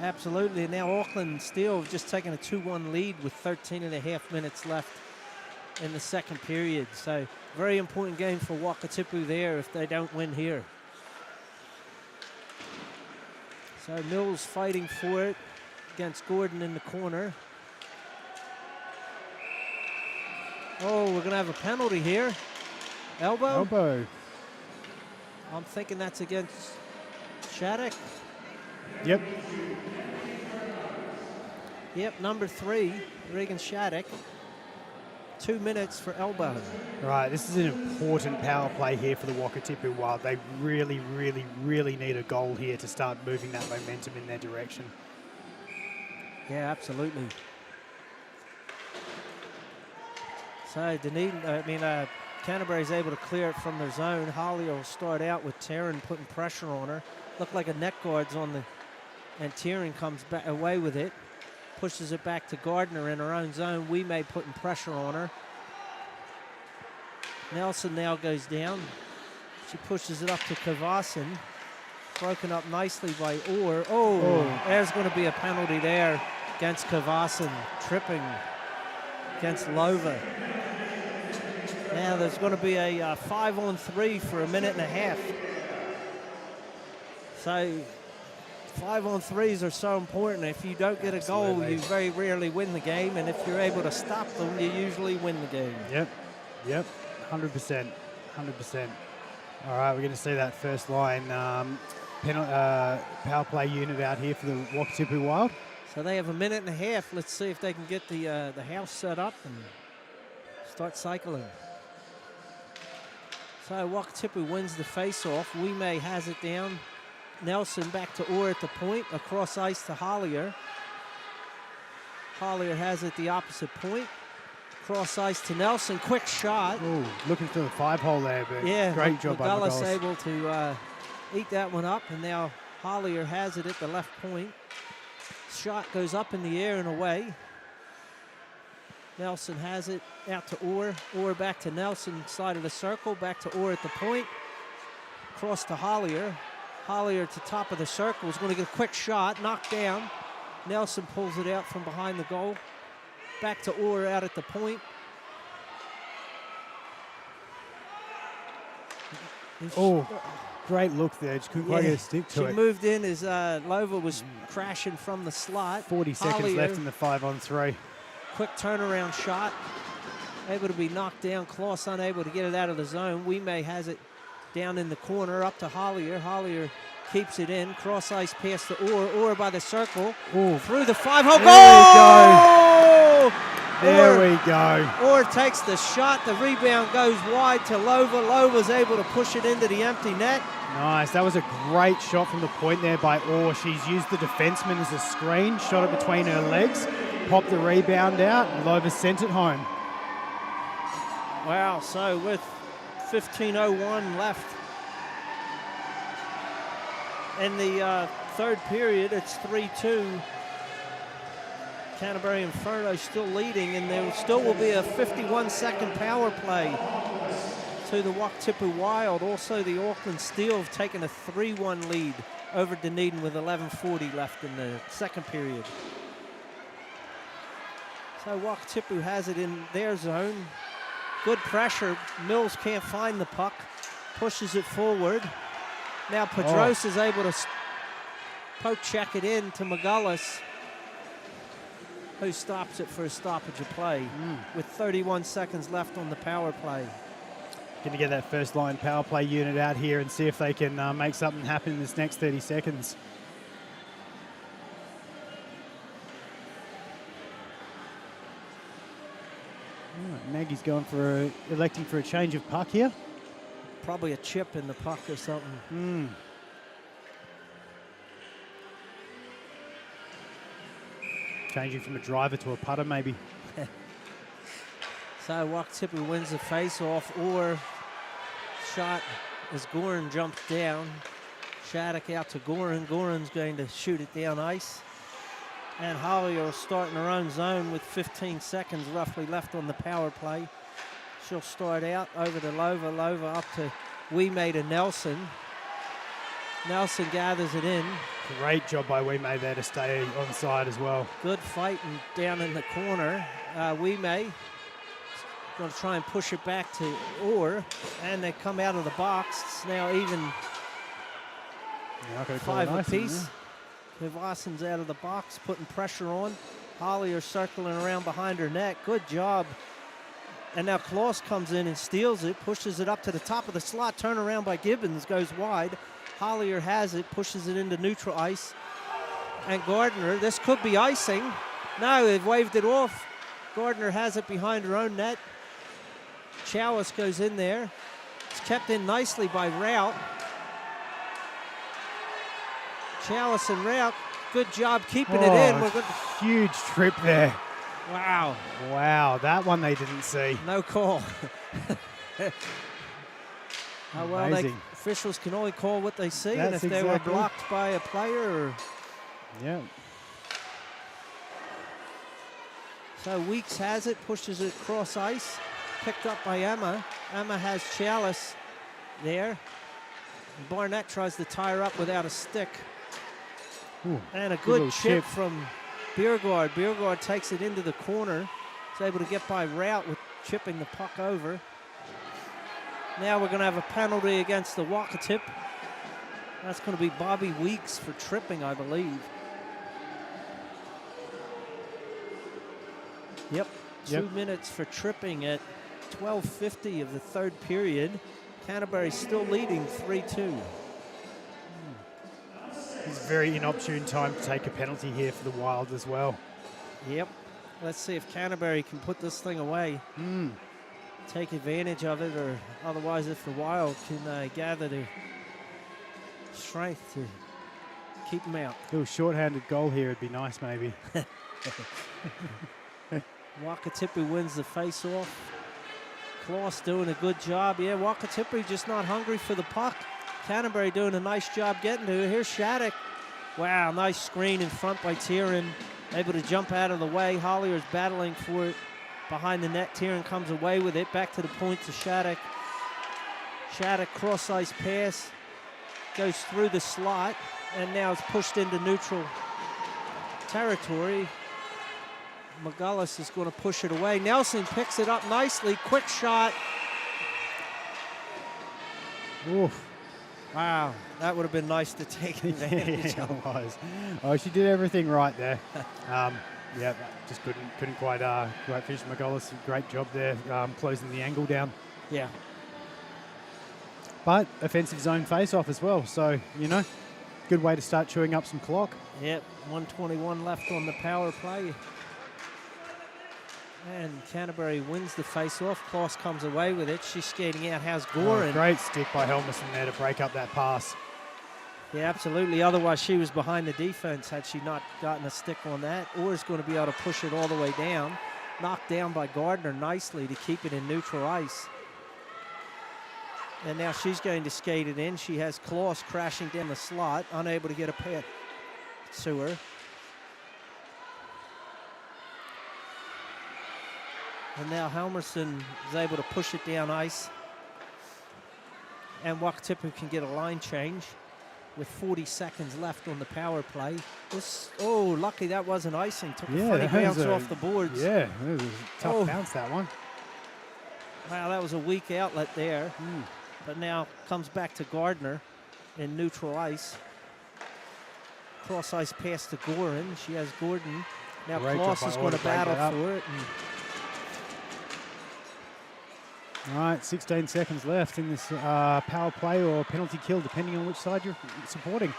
Absolutely. And now Auckland Steel have just taken a 2-1 lead with 13.5 minutes left in the second period. So, very important game for Wakatipu there if they don't win here. So, Mills fighting for it against Gordon in the corner. Oh, we're going to have a penalty here. Elbow? Elbow. I'm thinking that's against Shattuck. Yep. Yep, number 3, Regan Shattuck. 2 minutes for elbow. Right, this is an important power play here for the Wakatipu Wild. They really, really, really need a goal here to start moving that momentum in their direction. Yeah, absolutely. So Dunedin, Canterbury's able to clear it from their zone. Holly will start out with Taryn putting pressure on her. Looked like a net guard's on the, and Taryn comes back away with it. Pushes it back to Gardner in her own zone. We may putting pressure on her. Nelson now goes down. She pushes it up to Kavasin. Broken up nicely by Orr. Oh, there's going to be a penalty there against Kavasin. Tripping against Lova. Now there's going to be a 5-on-3 for a minute and a half. So 5-on-3s are so important. If you don't get a goal, you very rarely win the game. And if you're able to stop them, you usually win the game. Yep, 100%, 100%. All right, we're going to see that first line power play unit out here for the Wakatipu Wild. So they have a minute and a half. Let's see if they can get the house set up and start cycling. So Wakatipu wins the face-off. Wimay has it down. Nelson back to Orr at the point. Across ice to Hollier. Hollier has it the opposite point. Cross ice to Nelson. Quick shot. Ooh, looking for the 5-hole there, but yeah, great job by McGullis McGullis. able to eat that one up, and now Hollier has it at the left point. Shot goes up in the air and away. Nelson has it out to Orr. Orr back to Nelson, side of the circle. Back to Orr at the point. Cross to Hollier. Hollier to top of the circle is going to get a quick shot. Knocked down. Nelson pulls it out from behind the goal. Back to Orr out at the point. Oh, great look there. Just couldn't quite get a stick to it. She moved in as Lova was crashing from the slot. 40 seconds Hollier, left in the 5-on-3. quick turnaround shot. Able to be knocked down. Kloss unable to get it out of the zone. Wimay has it down in the corner up to Hollier. Hollier keeps it in. Cross ice pass to Orr. Orr by the circle. Ooh. Through the 5-hole. There we go. There we go. Orr takes the shot. The rebound goes wide to Lova. Lova's able to push it into the empty net. Nice. That was a great shot from the point there by Orr. She's used the defenseman as a screen, shot it between her legs, popped the rebound out, and Lova sent it home. Wow, so with 15:01 left in the third period, it's 3-2. Canterbury Inferno still leading, and there still will be a 51-second power play to the Wakatipu Wild. Also, the Auckland Steel have taken a 3-1 lead over Dunedin with 11:40 left in the second period. So Wakatipu has it in their zone. Good pressure. Mills can't find the puck. Pushes it forward. Now Pedros is able to poke check it in to McGullis, who stops it for a stoppage of play with 31 seconds left on the power play. Going to get that first line power play unit out here and see if they can make something happen in this next 30 seconds. Right, Maggie's going for electing for a change of puck here. Probably a chip in the puck or something. Changing from a driver to a putter, maybe. So Wakatipu wins the face-off, or shot as Goran jumps down. Shattuck out to Goran. Goran's going to shoot it down ice. And Hollier will start in her own zone with 15 seconds roughly left on the power play. She'll start out over to Lova. Lova up to Wimay to Nelson. Nelson gathers it in. Great job by Wimay there to stay on side as well. Good fighting down in the corner. Wimay going to try and push it back to Orr, and they come out of the box. It's now even 5 apiece. Kvasson's out of the box, putting pressure on. Hollier circling around behind her net. Good job. And now Kloss comes in and steals it, pushes it up to the top of the slot. Turnaround by Gibbons, goes wide. Hollier has it, pushes it into neutral ice. And Gardner, this could be icing. No, they've waved it off. Gardner has it behind her own net. Chalice goes in there. It's kept in nicely by Rout. Chalice and Rout, good job keeping it in. We're huge trip there. Wow. Wow, that one they didn't see. No call. Oh, well, Amazing. officials can only call what they see, and if That's they were exactly- blocked by a player or... Yeah. So Weeks has it, pushes it across ice, picked up by Emma. Emma has Chalice there. Barnett tries to tie her up without a stick. Ooh, And a good good little chip chip. from Biergaard. Biergaard takes it into the corner. Is able to get by Rout with chipping the puck over. Now we're going to have a penalty against the Wakatip. That's going to be Bobby Weeks for tripping, I believe. Yep, 2 minutes for tripping at 12:50 of the third period. Canterbury still leading 3-2. It's a very inopportune time to take a penalty here for the Wild as well. Yep. Let's see if Canterbury can put this thing away. Take advantage of it, or otherwise if the Wild can gather the strength to keep them out. A little short-handed goal here would be nice, maybe. Wakatipu wins the face-off. Klaus doing a good job. Yeah, Wakatipu just not hungry for the puck. Canterbury doing a nice job getting to it. Here's Shattuck. Wow, nice screen in front by Tieran. Able to jump out of the way. Hollier's battling for it behind the net. Tieran comes away with it. Back to the point to Shattuck. Shattuck cross-ice pass. Goes through the slot. And now it's pushed into neutral territory. McGullis is going to push it away. Nelson picks it up nicely. Quick shot. Oof. Wow, that would have been nice to take advantage Yeah, of. it was. Oh, she did everything right there. Yeah, just couldn't quite finish. McGullis, great job there, closing the angle down. Yeah. But offensive zone face-off as well. So, good way to start chewing up some clock. Yep, 1:21 left on the power play. And Canterbury wins the face-off. Klaus comes away with it. She's skating out. How's Gorin? Oh, great stick by Helmerson there to break up that pass. Yeah, absolutely. Otherwise, she was behind the defense had she not gotten a stick on that. Or is going to be able to push it all the way down. Knocked down by Gardner nicely to keep it in neutral ice. And now she's going to skate it in. She has Klaus crashing down the slot, unable to get a pass to her. And now Helmerson is able to push it down ice. And Wakatipu can get a line change with 40 seconds left on the power play. Lucky that wasn't icing. Took a funny bounce off the boards. Yeah, it was a tough bounce, that one. Wow, that was a weak outlet there. But now comes back to Gardner in neutral ice. Cross ice pass to Gorin. She has Gordon. Now Klaus is going to battle for it. All right, 16 seconds left in this power play or penalty kill, depending on which side you're supporting.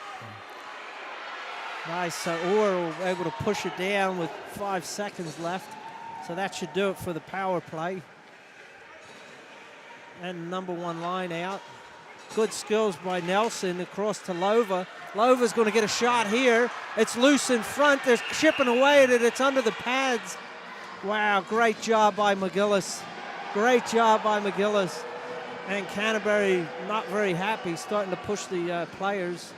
Nice. So Orr able to push it down with 5 seconds left. So that should do it for the power play. And number one line out. Good skills by Nelson across to Lova. Lova's going to get a shot here. It's loose in front. They're chipping away at it. It's under the pads. Wow, great job by McGillis. Great job by McGillis. And Canterbury not very happy, starting to push the players.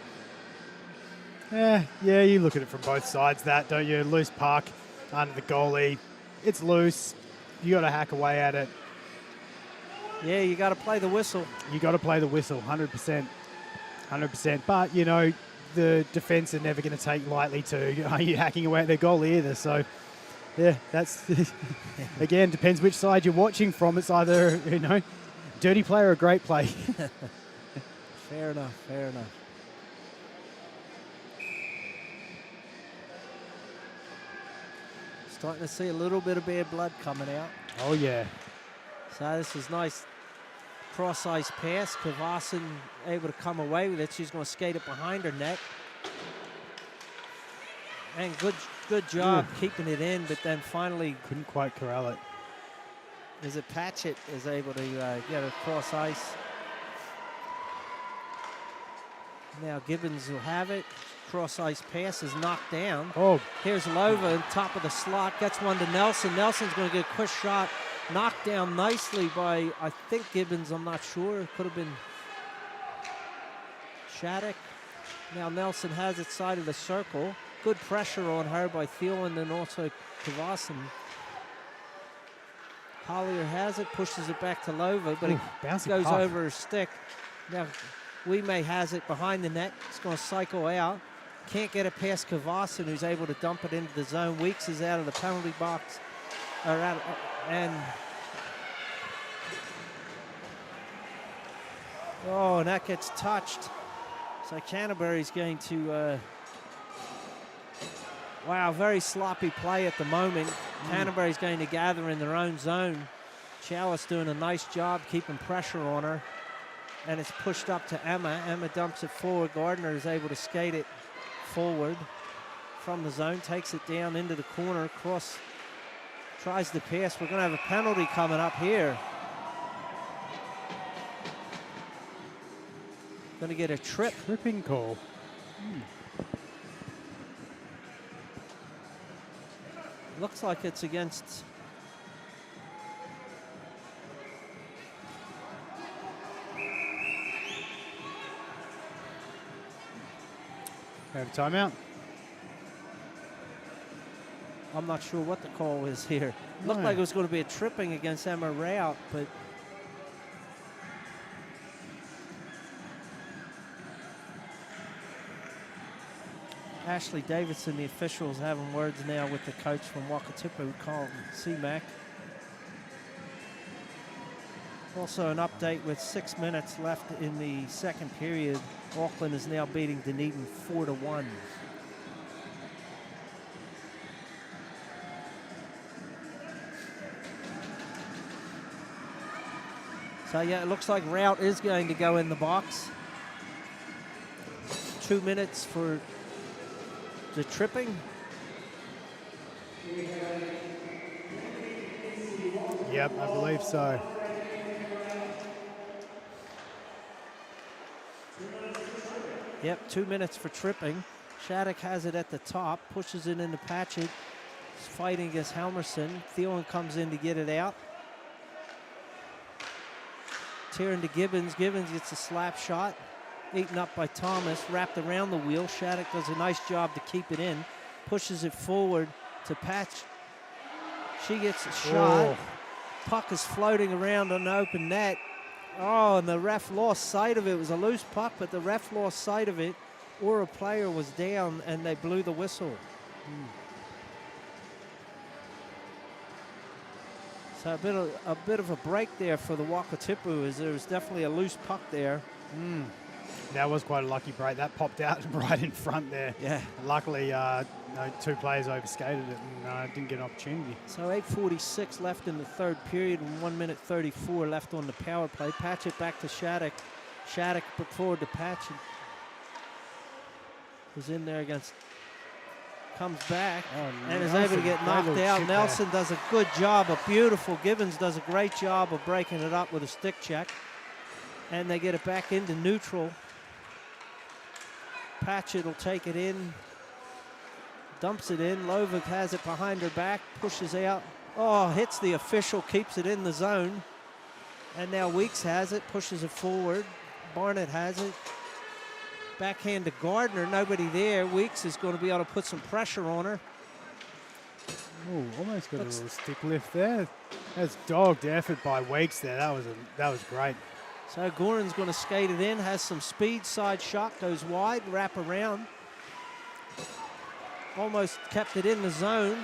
Yeah, you look at it from both sides, don't you? Loose puck under the goalie. It's loose. You got to hack away at it. Yeah, you got to play the whistle. You got to play the whistle, 100%. 100%. But, the defense are never going to take lightly to are you hacking away at their goalie either. So, yeah, that's, again, depends which side you're watching from. It's either, dirty play or a great play. Fair enough, fair enough. Starting to see a little bit of bad blood coming out. Oh, yeah. So this is nice cross-ice pass. Kavassen able to come away with it. She's going to skate it behind her net. And good job keeping it in, but then finally couldn't quite corral it. Is it Patchett is able to get across ice. Now Gibbons will have it. Cross-ice pass is knocked down. Oh. Here's Lova on top of the slot. Gets one to Nelson. Nelson's going to get a quick shot Knocked down nicely by, I think, Gibbons. I'm not sure. Could have been Shattuck. Now Nelson has it side of the circle. Good pressure on her by Thielen and also Kavassen. Collier has it, pushes it back to Lova, but it goes over her stick. Now Wimay has it behind the net. It's going to cycle out. Can't get it past Kavassen, who's able to dump it into the zone. Weeks is out of the penalty box. And that gets touched. So Canterbury's going to, wow, very sloppy play at the moment. Canterbury's going to gather in their own zone. Chalice doing a nice job keeping pressure on her. And it's pushed up to Emma. Emma dumps it forward. Gardner is able to skate it forward from the zone, takes it down into the corner, cross, tries to pass. We're going to have a penalty coming up here. Going to get a tripping call. Looks like it's against have a timeout. I'm not sure what the call is here. Looked like it was going to be a tripping against Emma Rout, but Ashley Davidson, the officials, having words now with the coach from Wakatipu, Colin C-Mac. Also an update with 6 minutes left in the second period. Auckland is now beating Dunedin 4-1. So yeah, it looks like Rout is going to go in the box. 2 minutes for the tripping. Yep, I believe so. Yep, 2 minutes for tripping. Shattuck has it at the top, pushes it into Patchett. He's fighting against Helmerson. Thielen comes in to get it out. Tearing to Gibbons. Gibbons gets a slap shot. Eaten up by Thomas, wrapped around the wheel. Shattuck does a nice job to keep it in. Pushes it forward to Patch. She gets a shot. Puck is floating around on the open net. Oh, and the ref lost sight of it. It was a loose puck, but the ref lost sight of it, or a player was down, and they blew the whistle. So a bit of a break there for the Wakatipu, as there was definitely a loose puck there. That was quite a lucky break. That popped out right in front there. Yeah. Luckily, two players overskated it and didn't get an opportunity. So 8:46 left in the third period and 1 minute 34 left on the power play. Patchett back to Shattuck. Shattuck put forward to Patchett. Was in there against, comes back and is able to get knocked out. Nelson does a good job, a beautiful. Gibbons does a great job of breaking it up with a stick check. And they get it back into neutral. Patchett will take it in, dumps it in. Lovick has it behind her back, pushes out. Oh, hits the official, keeps it in the zone. And now Weeks has it, pushes it forward. Barnett has it. Backhand to Gardner, nobody there. Weeks is going to be able to put some pressure on her. Oh, almost got a little stick lift there. That's dogged effort by Weeks there. That was great. So Goran's going to skate it in, has some speed, side shot, goes wide, wrap around. Almost kept it in the zone.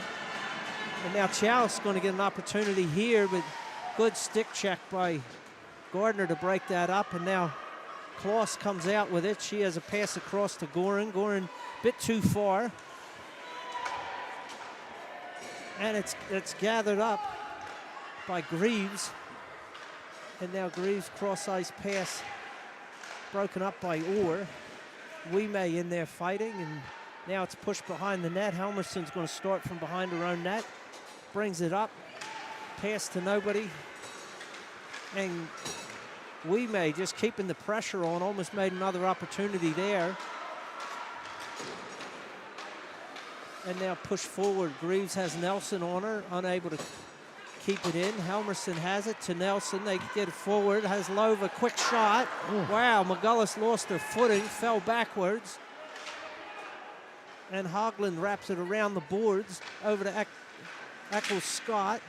And now Chalice is going to get an opportunity here, but good stick check by Gardner to break that up. And now Kloss comes out with it. She has a pass across to Goran. Goran a bit too far. And it's gathered up by Greaves. And now Greaves cross-ice pass broken up by Orr. Wimay in there fighting, and now it's pushed behind the net. Helmerson's going to start from behind her own net. Brings it up. Pass to nobody. And Wimay just keeping the pressure on. Almost made another opportunity there. And now push forward. Greaves has Nelson on her, unable to keep it in. Helmerson has it to Nelson. They get it forward. Has Lova, quick shot. Wow, McGullis lost her footing, fell backwards. And Hogland wraps it around the boards over to Eccles Scott.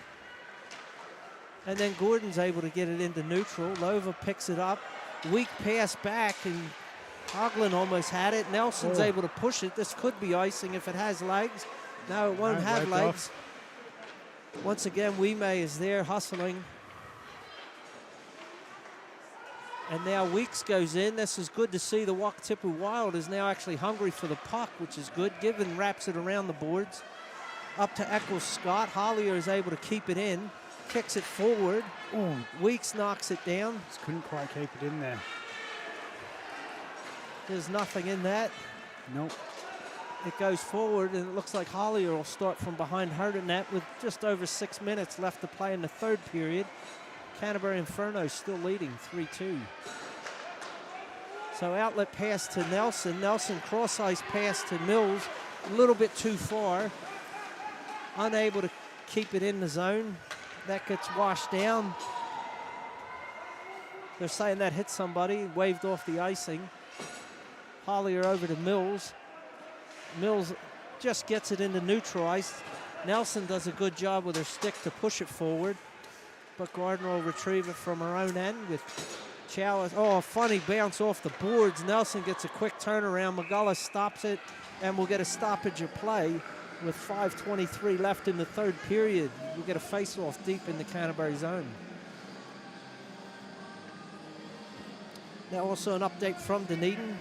And then Gordon's able to get it into neutral. Lova picks it up. Weak pass back, and Hogland almost had it. Nelson's able to push it. This could be icing if it has legs. No, it won't have legs. Once again, Wime is there hustling. And now Weeks goes in. This is good to see. The Wakatipu Wild is now actually hungry for the puck, which is good. Gibbon wraps it around the boards. Up to Eccles Scott. Hollier is able to keep it in. Kicks it forward. Weeks knocks it down. Just couldn't quite keep it in there. There's nothing in that. Nope. It goes forward, and it looks like Hollier will start from behind her net with just over 6 minutes left to play in the third period. Canterbury Inferno still leading 3-2. So outlet pass to Nelson. Nelson cross-ice pass to Mills. A little bit too far. Unable to keep it in the zone. That gets washed down. They're saying that hit somebody, waved off the icing. Hollier over to Mills. Mills just gets it into neutral ice. Nelson does a good job with her stick to push it forward, but Gardner will retrieve it from her own end with Chalice. A funny bounce off the boards. Nelson gets a quick turnaround. McGullis stops it, and we'll get a stoppage of play with 5:23 left in the third period. We get a face-off deep in the Canterbury zone. Now also an update from Dunedin.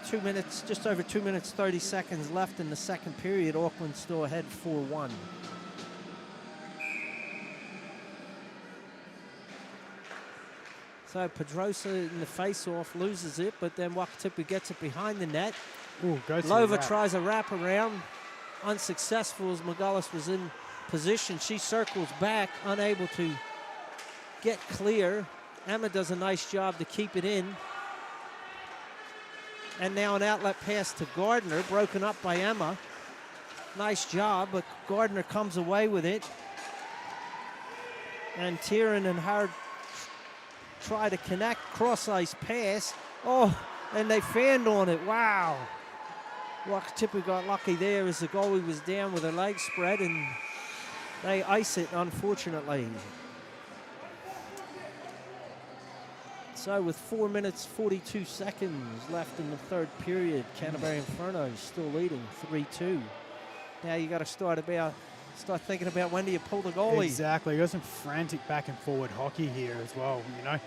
2 minutes, just over 2 minutes, 30 seconds left in the second period. Auckland still ahead 4-1. So Pedrosa in the face-off loses it, but then Wakatipu gets it behind the net. Lova tries a wraparound, unsuccessful as McGullis was in position. She circles back, unable to get clear. Emma does a nice job to keep it in. And now an outlet pass to Gardner, broken up by Emma. Nice job, but Gardner comes away with it. And Tieran and Howard try to connect, cross-ice pass. And they fanned on it, wow. Wakatipu got lucky there as the goalie was down with her legs spread, and they ice it, unfortunately. So with 4 minutes, 42 seconds left in the third period, Canterbury Inferno still leading 3-2. Now you got to start thinking about when do you pull the goalie. Exactly. You got some frantic back and forward hockey here as well, you know.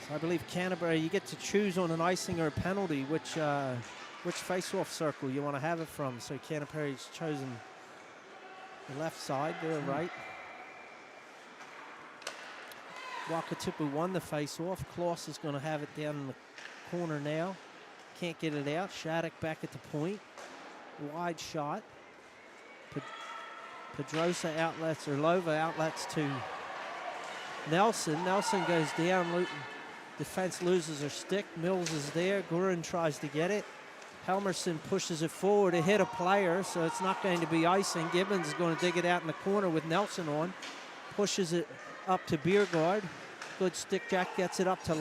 So I believe Canterbury, you get to choose on an icing or a penalty which face-off circle you want to have it from. So Canterbury's chosen the left side, they're right. Wakatipu won the face-off. Kloss is going to have it down in the corner now. Can't get it out. Shattuck back at the point. Wide shot. Pedrosa outlets, or Lova outlets to Nelson. Nelson goes down. Defense loses her stick. Mills is there. Gurin tries to get it. Helmerson pushes it forward to hit a player, so it's not going to be icing. Gibbons is going to dig it out in the corner with Nelson on. Pushes it up to Biergaard. Good stick jack, gets it up to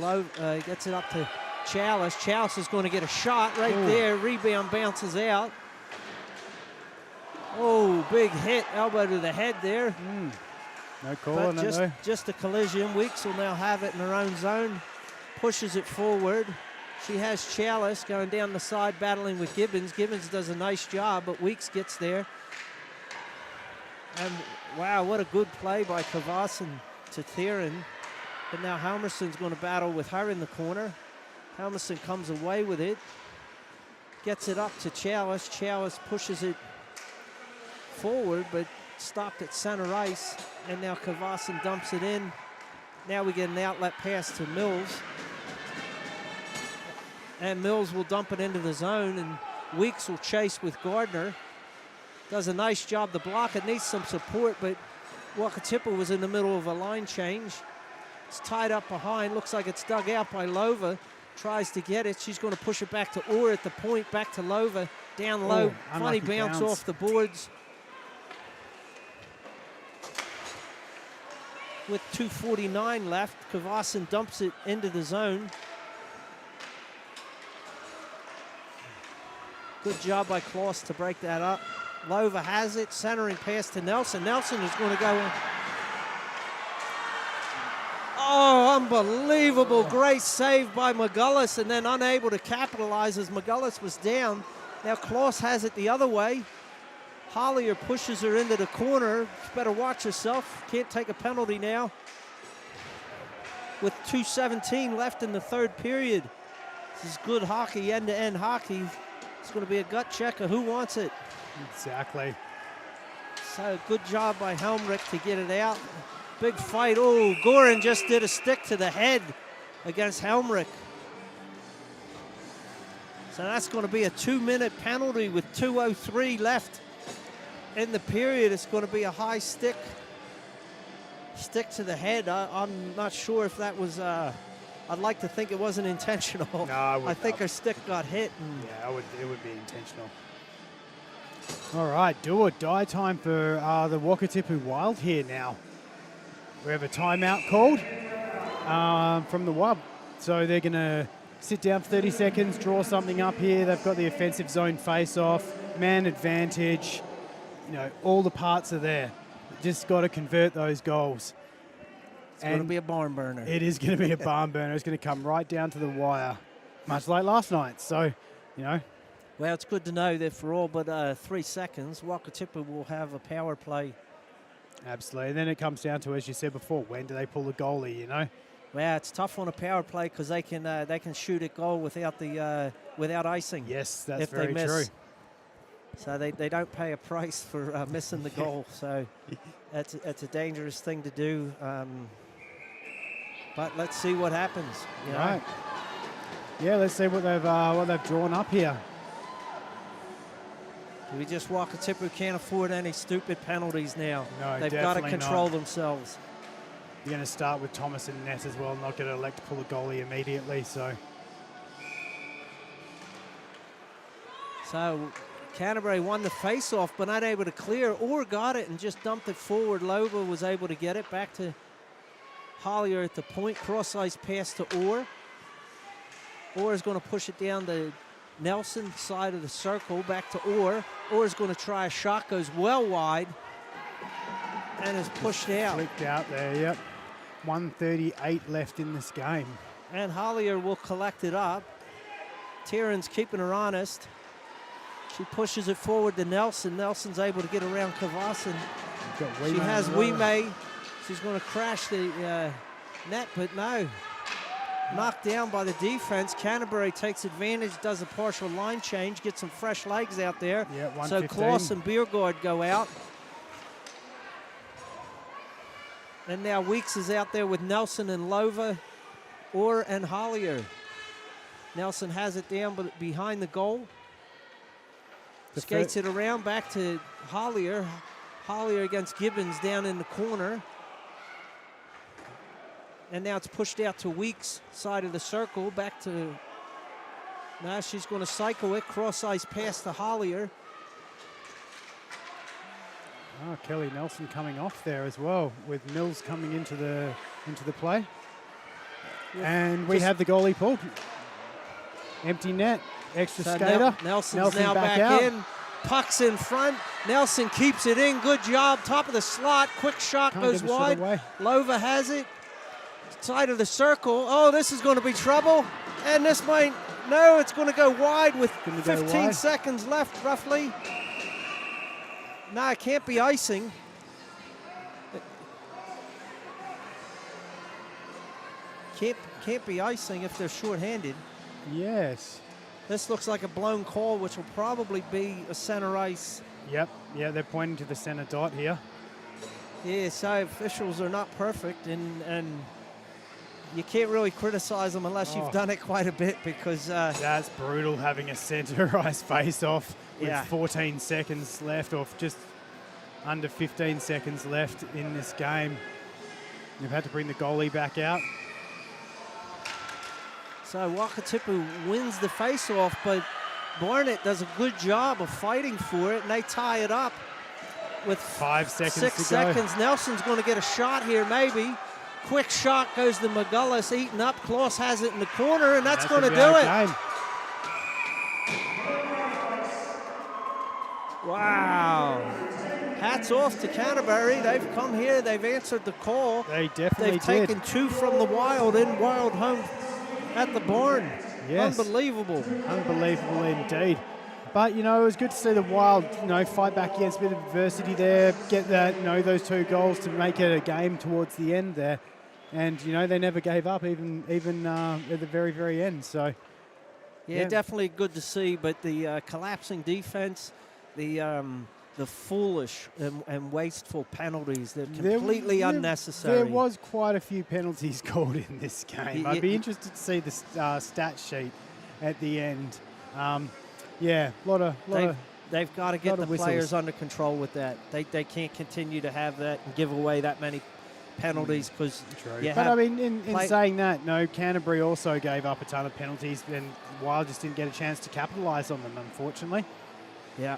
Chalice. Chalice is going to get a shot right there. Rebound bounces out. Big hit, elbow to the head there. No call on that though. Just a collision. Weeks will now have it in her own zone. Pushes it forward. She has Chalice going down the side, battling with Gibbons. Gibbons does a nice job, but Weeks gets there. And wow, what a good play by Kavasan to Theron. But now Helmerson's going to battle with her in the corner. Helmerson comes away with it. Gets it up to Chalice. Chalice pushes it forward, but stopped at center ice. And now Kavasan dumps it in. Now we get an outlet pass to Mills. And Mills will dump it into the zone, and Weeks will chase with Gardner. Does a nice job to block it. Needs some support, but Wakatipu was in the middle of a line change. It's tied up behind. Looks like it's dug out by Lova. tries to get it. She's going to push it back to Orr at the point, back to Lova, down low. Funny bounce off the boards. With 2:49 left, Kavasin dumps it into the zone. Good job by Klaus to break that up. Lova has it, centering pass to Nelson. Nelson is going to go in. Oh, unbelievable. Great save by McGullis, and then unable to capitalize as McGullis was down. Now Klaus has it the other way. Hollier pushes her into the corner. She better watch herself. Can't take a penalty now. With 2:17 left in the third period. This is good hockey, end-to-end hockey. It's going to be a gut checker. Who wants it? Exactly. So good job by Helmrich to get it out. Big fight. Oh, Gorin just did a stick to the head against Helmrich. So that's going to be a 2-minute penalty with 2:03 left in the period. It's going to be a high stick to the head. I'm not sure if that was, I'd like to think it wasn't intentional. No, I think her stick got hit. Yeah, it would be intentional. All right, do or die time for the Wakatipu Wild here now. We have a timeout called from the Wild. So they're going to sit down for 30 seconds, draw something up here. They've got the offensive zone face-off, man advantage. You know, all the parts are there. Just got to convert those goals. It's going to be a barn burner. It is going to be a barn burner. It's going to come right down to the wire, much like last night. So, you know. Well, it's good to know that for all but 3 seconds, Wakatipu will have a power play. Absolutely. And then it comes down to, as you said before, when do they pull the goalie, you know? Well, it's tough on a power play because they can shoot at goal without the without icing. Yes, that's if very they miss. true. So they don't pay a price for missing the goal. So that's a dangerous thing to do. But let's see what happens. You know? Right. Yeah, let's see what they've drawn up here. We just Wakatipu can't afford any stupid penalties now. No, they've got to definitely control not. themselves. You're going to start with Thomas and net as well, not going to elect to pull the goalie immediately. So Canterbury won the face-off, but not able to clear, or got it and just dumped it forward. Lova was able to get it back to Hollier at the point. Cross-ice pass to Orr. Orr is going to push it down the Nelson side of the circle, back to Orr. Orr is going to try a shot, goes well wide, and is pushed out. Flicked out there, yep. 1:38 left in this game. And Hollier will collect it up. Tieran's keeping her honest. She pushes it forward to Nelson. Nelson's able to get around Kavasin. She has Wime. She's going to crash the net, but no. Knocked down by the defense. Canterbury takes advantage, does a partial line change, gets some fresh legs out there. Yeah, so Klaus and Biergaard go out. And now Weeks is out there with Nelson and Lova, Orr and Hollier. Nelson has it down but behind the goal. Skates it around back to Hollier. Hollier against Gibbons down in the corner. And now it's pushed out to Weeks, side of the circle, back to, now she's going to cycle it, cross-ice pass to Hollier. Oh, Kelly Nelson coming off there as well, with Mills coming into the play. And we have the goalie pulled. Empty net, extra skater. Nelson's now back in. Puck's in front. Nelson keeps it in. Good job. Top of the slot. Quick shot goes wide. Lova has it. Side of the circle. Oh, this is going to be trouble. And this might, no, it's going to go wide with 15 seconds left, roughly. No, it can't be icing. Can't be icing if they're shorthanded. Yes. This looks like a blown call, which will probably be a center ice. Yep, yeah, they're pointing to the center dot here. Yeah, so officials are not perfect, and you can't really criticize them unless you've done it quite a bit, because that's brutal, having a center ice face off with 14 seconds left, or just under 15 seconds left in this game. You've had to bring the goalie back out. So Wakatipu wins the face-off, but Barnett does a good job of fighting for it, and they tie it up with 5 seconds 6 to go. seconds. Nelson's going to get a shot here, maybe. Quick shot goes to McGullis, eaten up. Klaus has it in the corner, and that's going to do it. Game. Wow. Hats off to Canterbury. They've come here. They've answered the call. They definitely They've did. taken 2 from the Wild in Wild home at the barn. Yes. Unbelievable. Unbelievable indeed. But, you know, it was good to see the Wild, you know, fight back against a bit of adversity there, get that, you know, those 2 goals to make it a game towards the end there. And, you know, they never gave up even at the very, very end. So, Yeah, definitely good to see. But the collapsing defense, the foolish and wasteful penalties, they're completely unnecessary. There was quite a few penalties called in this game. I'd be interested to see the stat sheet at the end. Yeah, they've got to get the whistles. players under control with that. They can't continue to have that and give away that many penalties because but I mean, in saying that, no, Canterbury also gave up a ton of penalties, and Wild just didn't get a chance to capitalise on them, unfortunately. Yeah.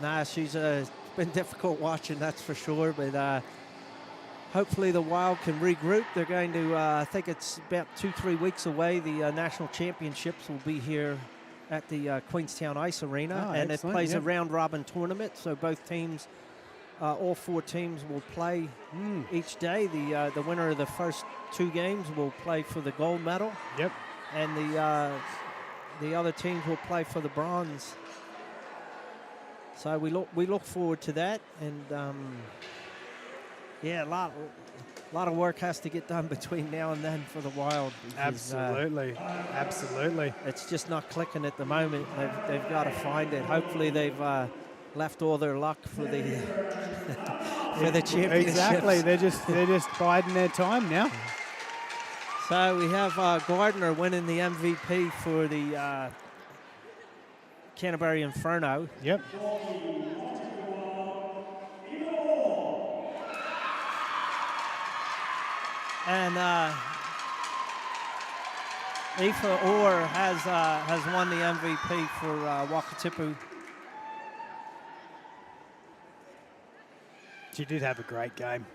Nah, she's been difficult watching, that's for sure. But hopefully the Wild can regroup. They're going to, I think it's about 2-3 weeks away. The national championships will be here at the Queenstown Ice Arena, and it plays a round-robin tournament. So both teams, all 4 teams, will play each day. The winner of the first 2 games will play for the gold medal. Yep. And the other teams will play for the bronze. So we look forward to that, and yeah, a lot of work has to get done between now and then for the Wild. Because, absolutely. It's just not clicking at the moment. They've got to find it. Hopefully they've left all their luck for the for the championships. Exactly. They're just biding their time now. So we have Gardner winning the MVP for the Canterbury Inferno. Yep. And Aoife Orr has won the MVP for Wakatipu. She did have a great game.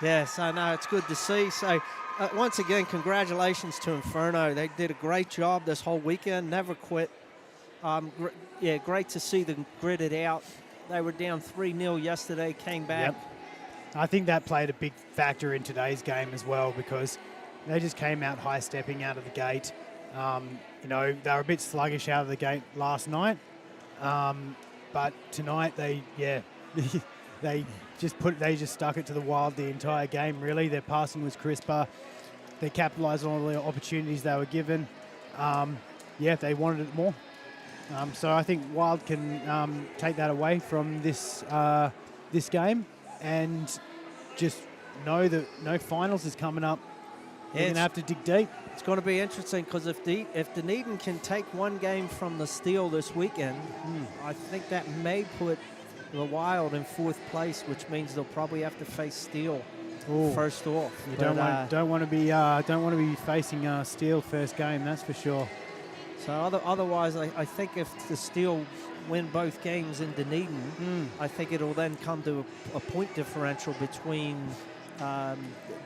Yes, I know. It's good to see. So, once again, congratulations to Inferno. They did a great job this whole weekend, never quit. Great to see them gritted out. They were down 3-0 yesterday, came back. Yep. I think that played a big factor in today's game as well, because they just came out high-stepping out of the gate. You know, they were a bit sluggish out of the gate last night, but tonight they just stuck it to the Wild the entire game. Really, their passing was crisper. They capitalised on all the opportunities they were given. They wanted it more. So I think Wild can take that away from this game. And just know that no finals is coming up. They're going to have to dig deep. It's going to be interesting because if Dunedin can take 1 game from the Steel this weekend, I think that may put the Wild in 4th place, which means they'll probably have to face Steel first off. You don't want to be facing Steel first game, that's for sure. So otherwise, I think if the Steel win both games in Dunedin, I think it'll then come to a point differential between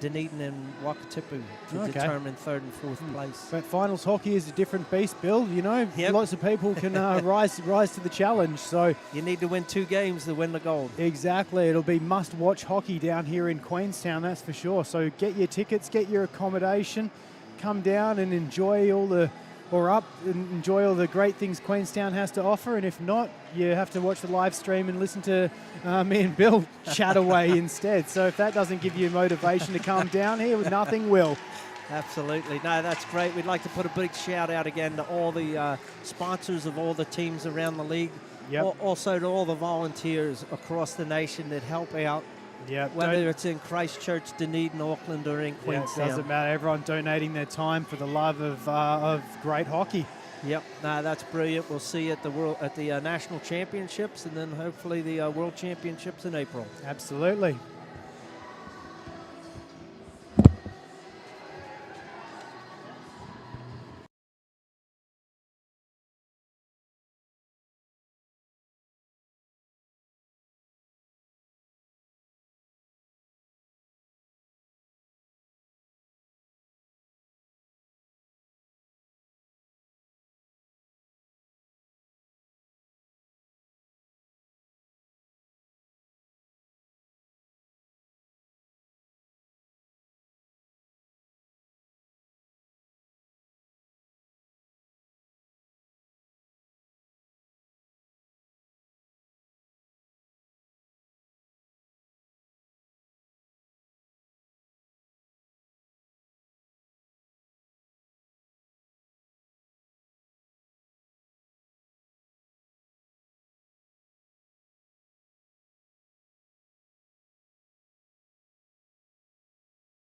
Dunedin and Wakatipu to determine 3rd and 4th place. But finals hockey is a different beast, Bill. You know, lots of people can rise to the challenge. So you need to win 2 games to win the gold. Exactly. It'll be must-watch hockey down here in Queenstown, that's for sure. So get your tickets, get your accommodation, come down and enjoy all the great things Queenstown has to offer. And if not, you have to watch the live stream and listen to me and Bill chat away instead. So if that doesn't give you motivation to come down here, nothing will. Absolutely. No, that's great. We'd like to put a big shout out again to all the sponsors of all the teams around the league. Yep. Also to all the volunteers across the nation that help out. Yep. Whether it's in Christchurch, Dunedin, Auckland, or in Queenstown. It doesn't matter. Everyone donating their time for the love of great hockey. Yep. No, that's brilliant. We'll see you at the national championships, and then hopefully the world championships in April. Absolutely.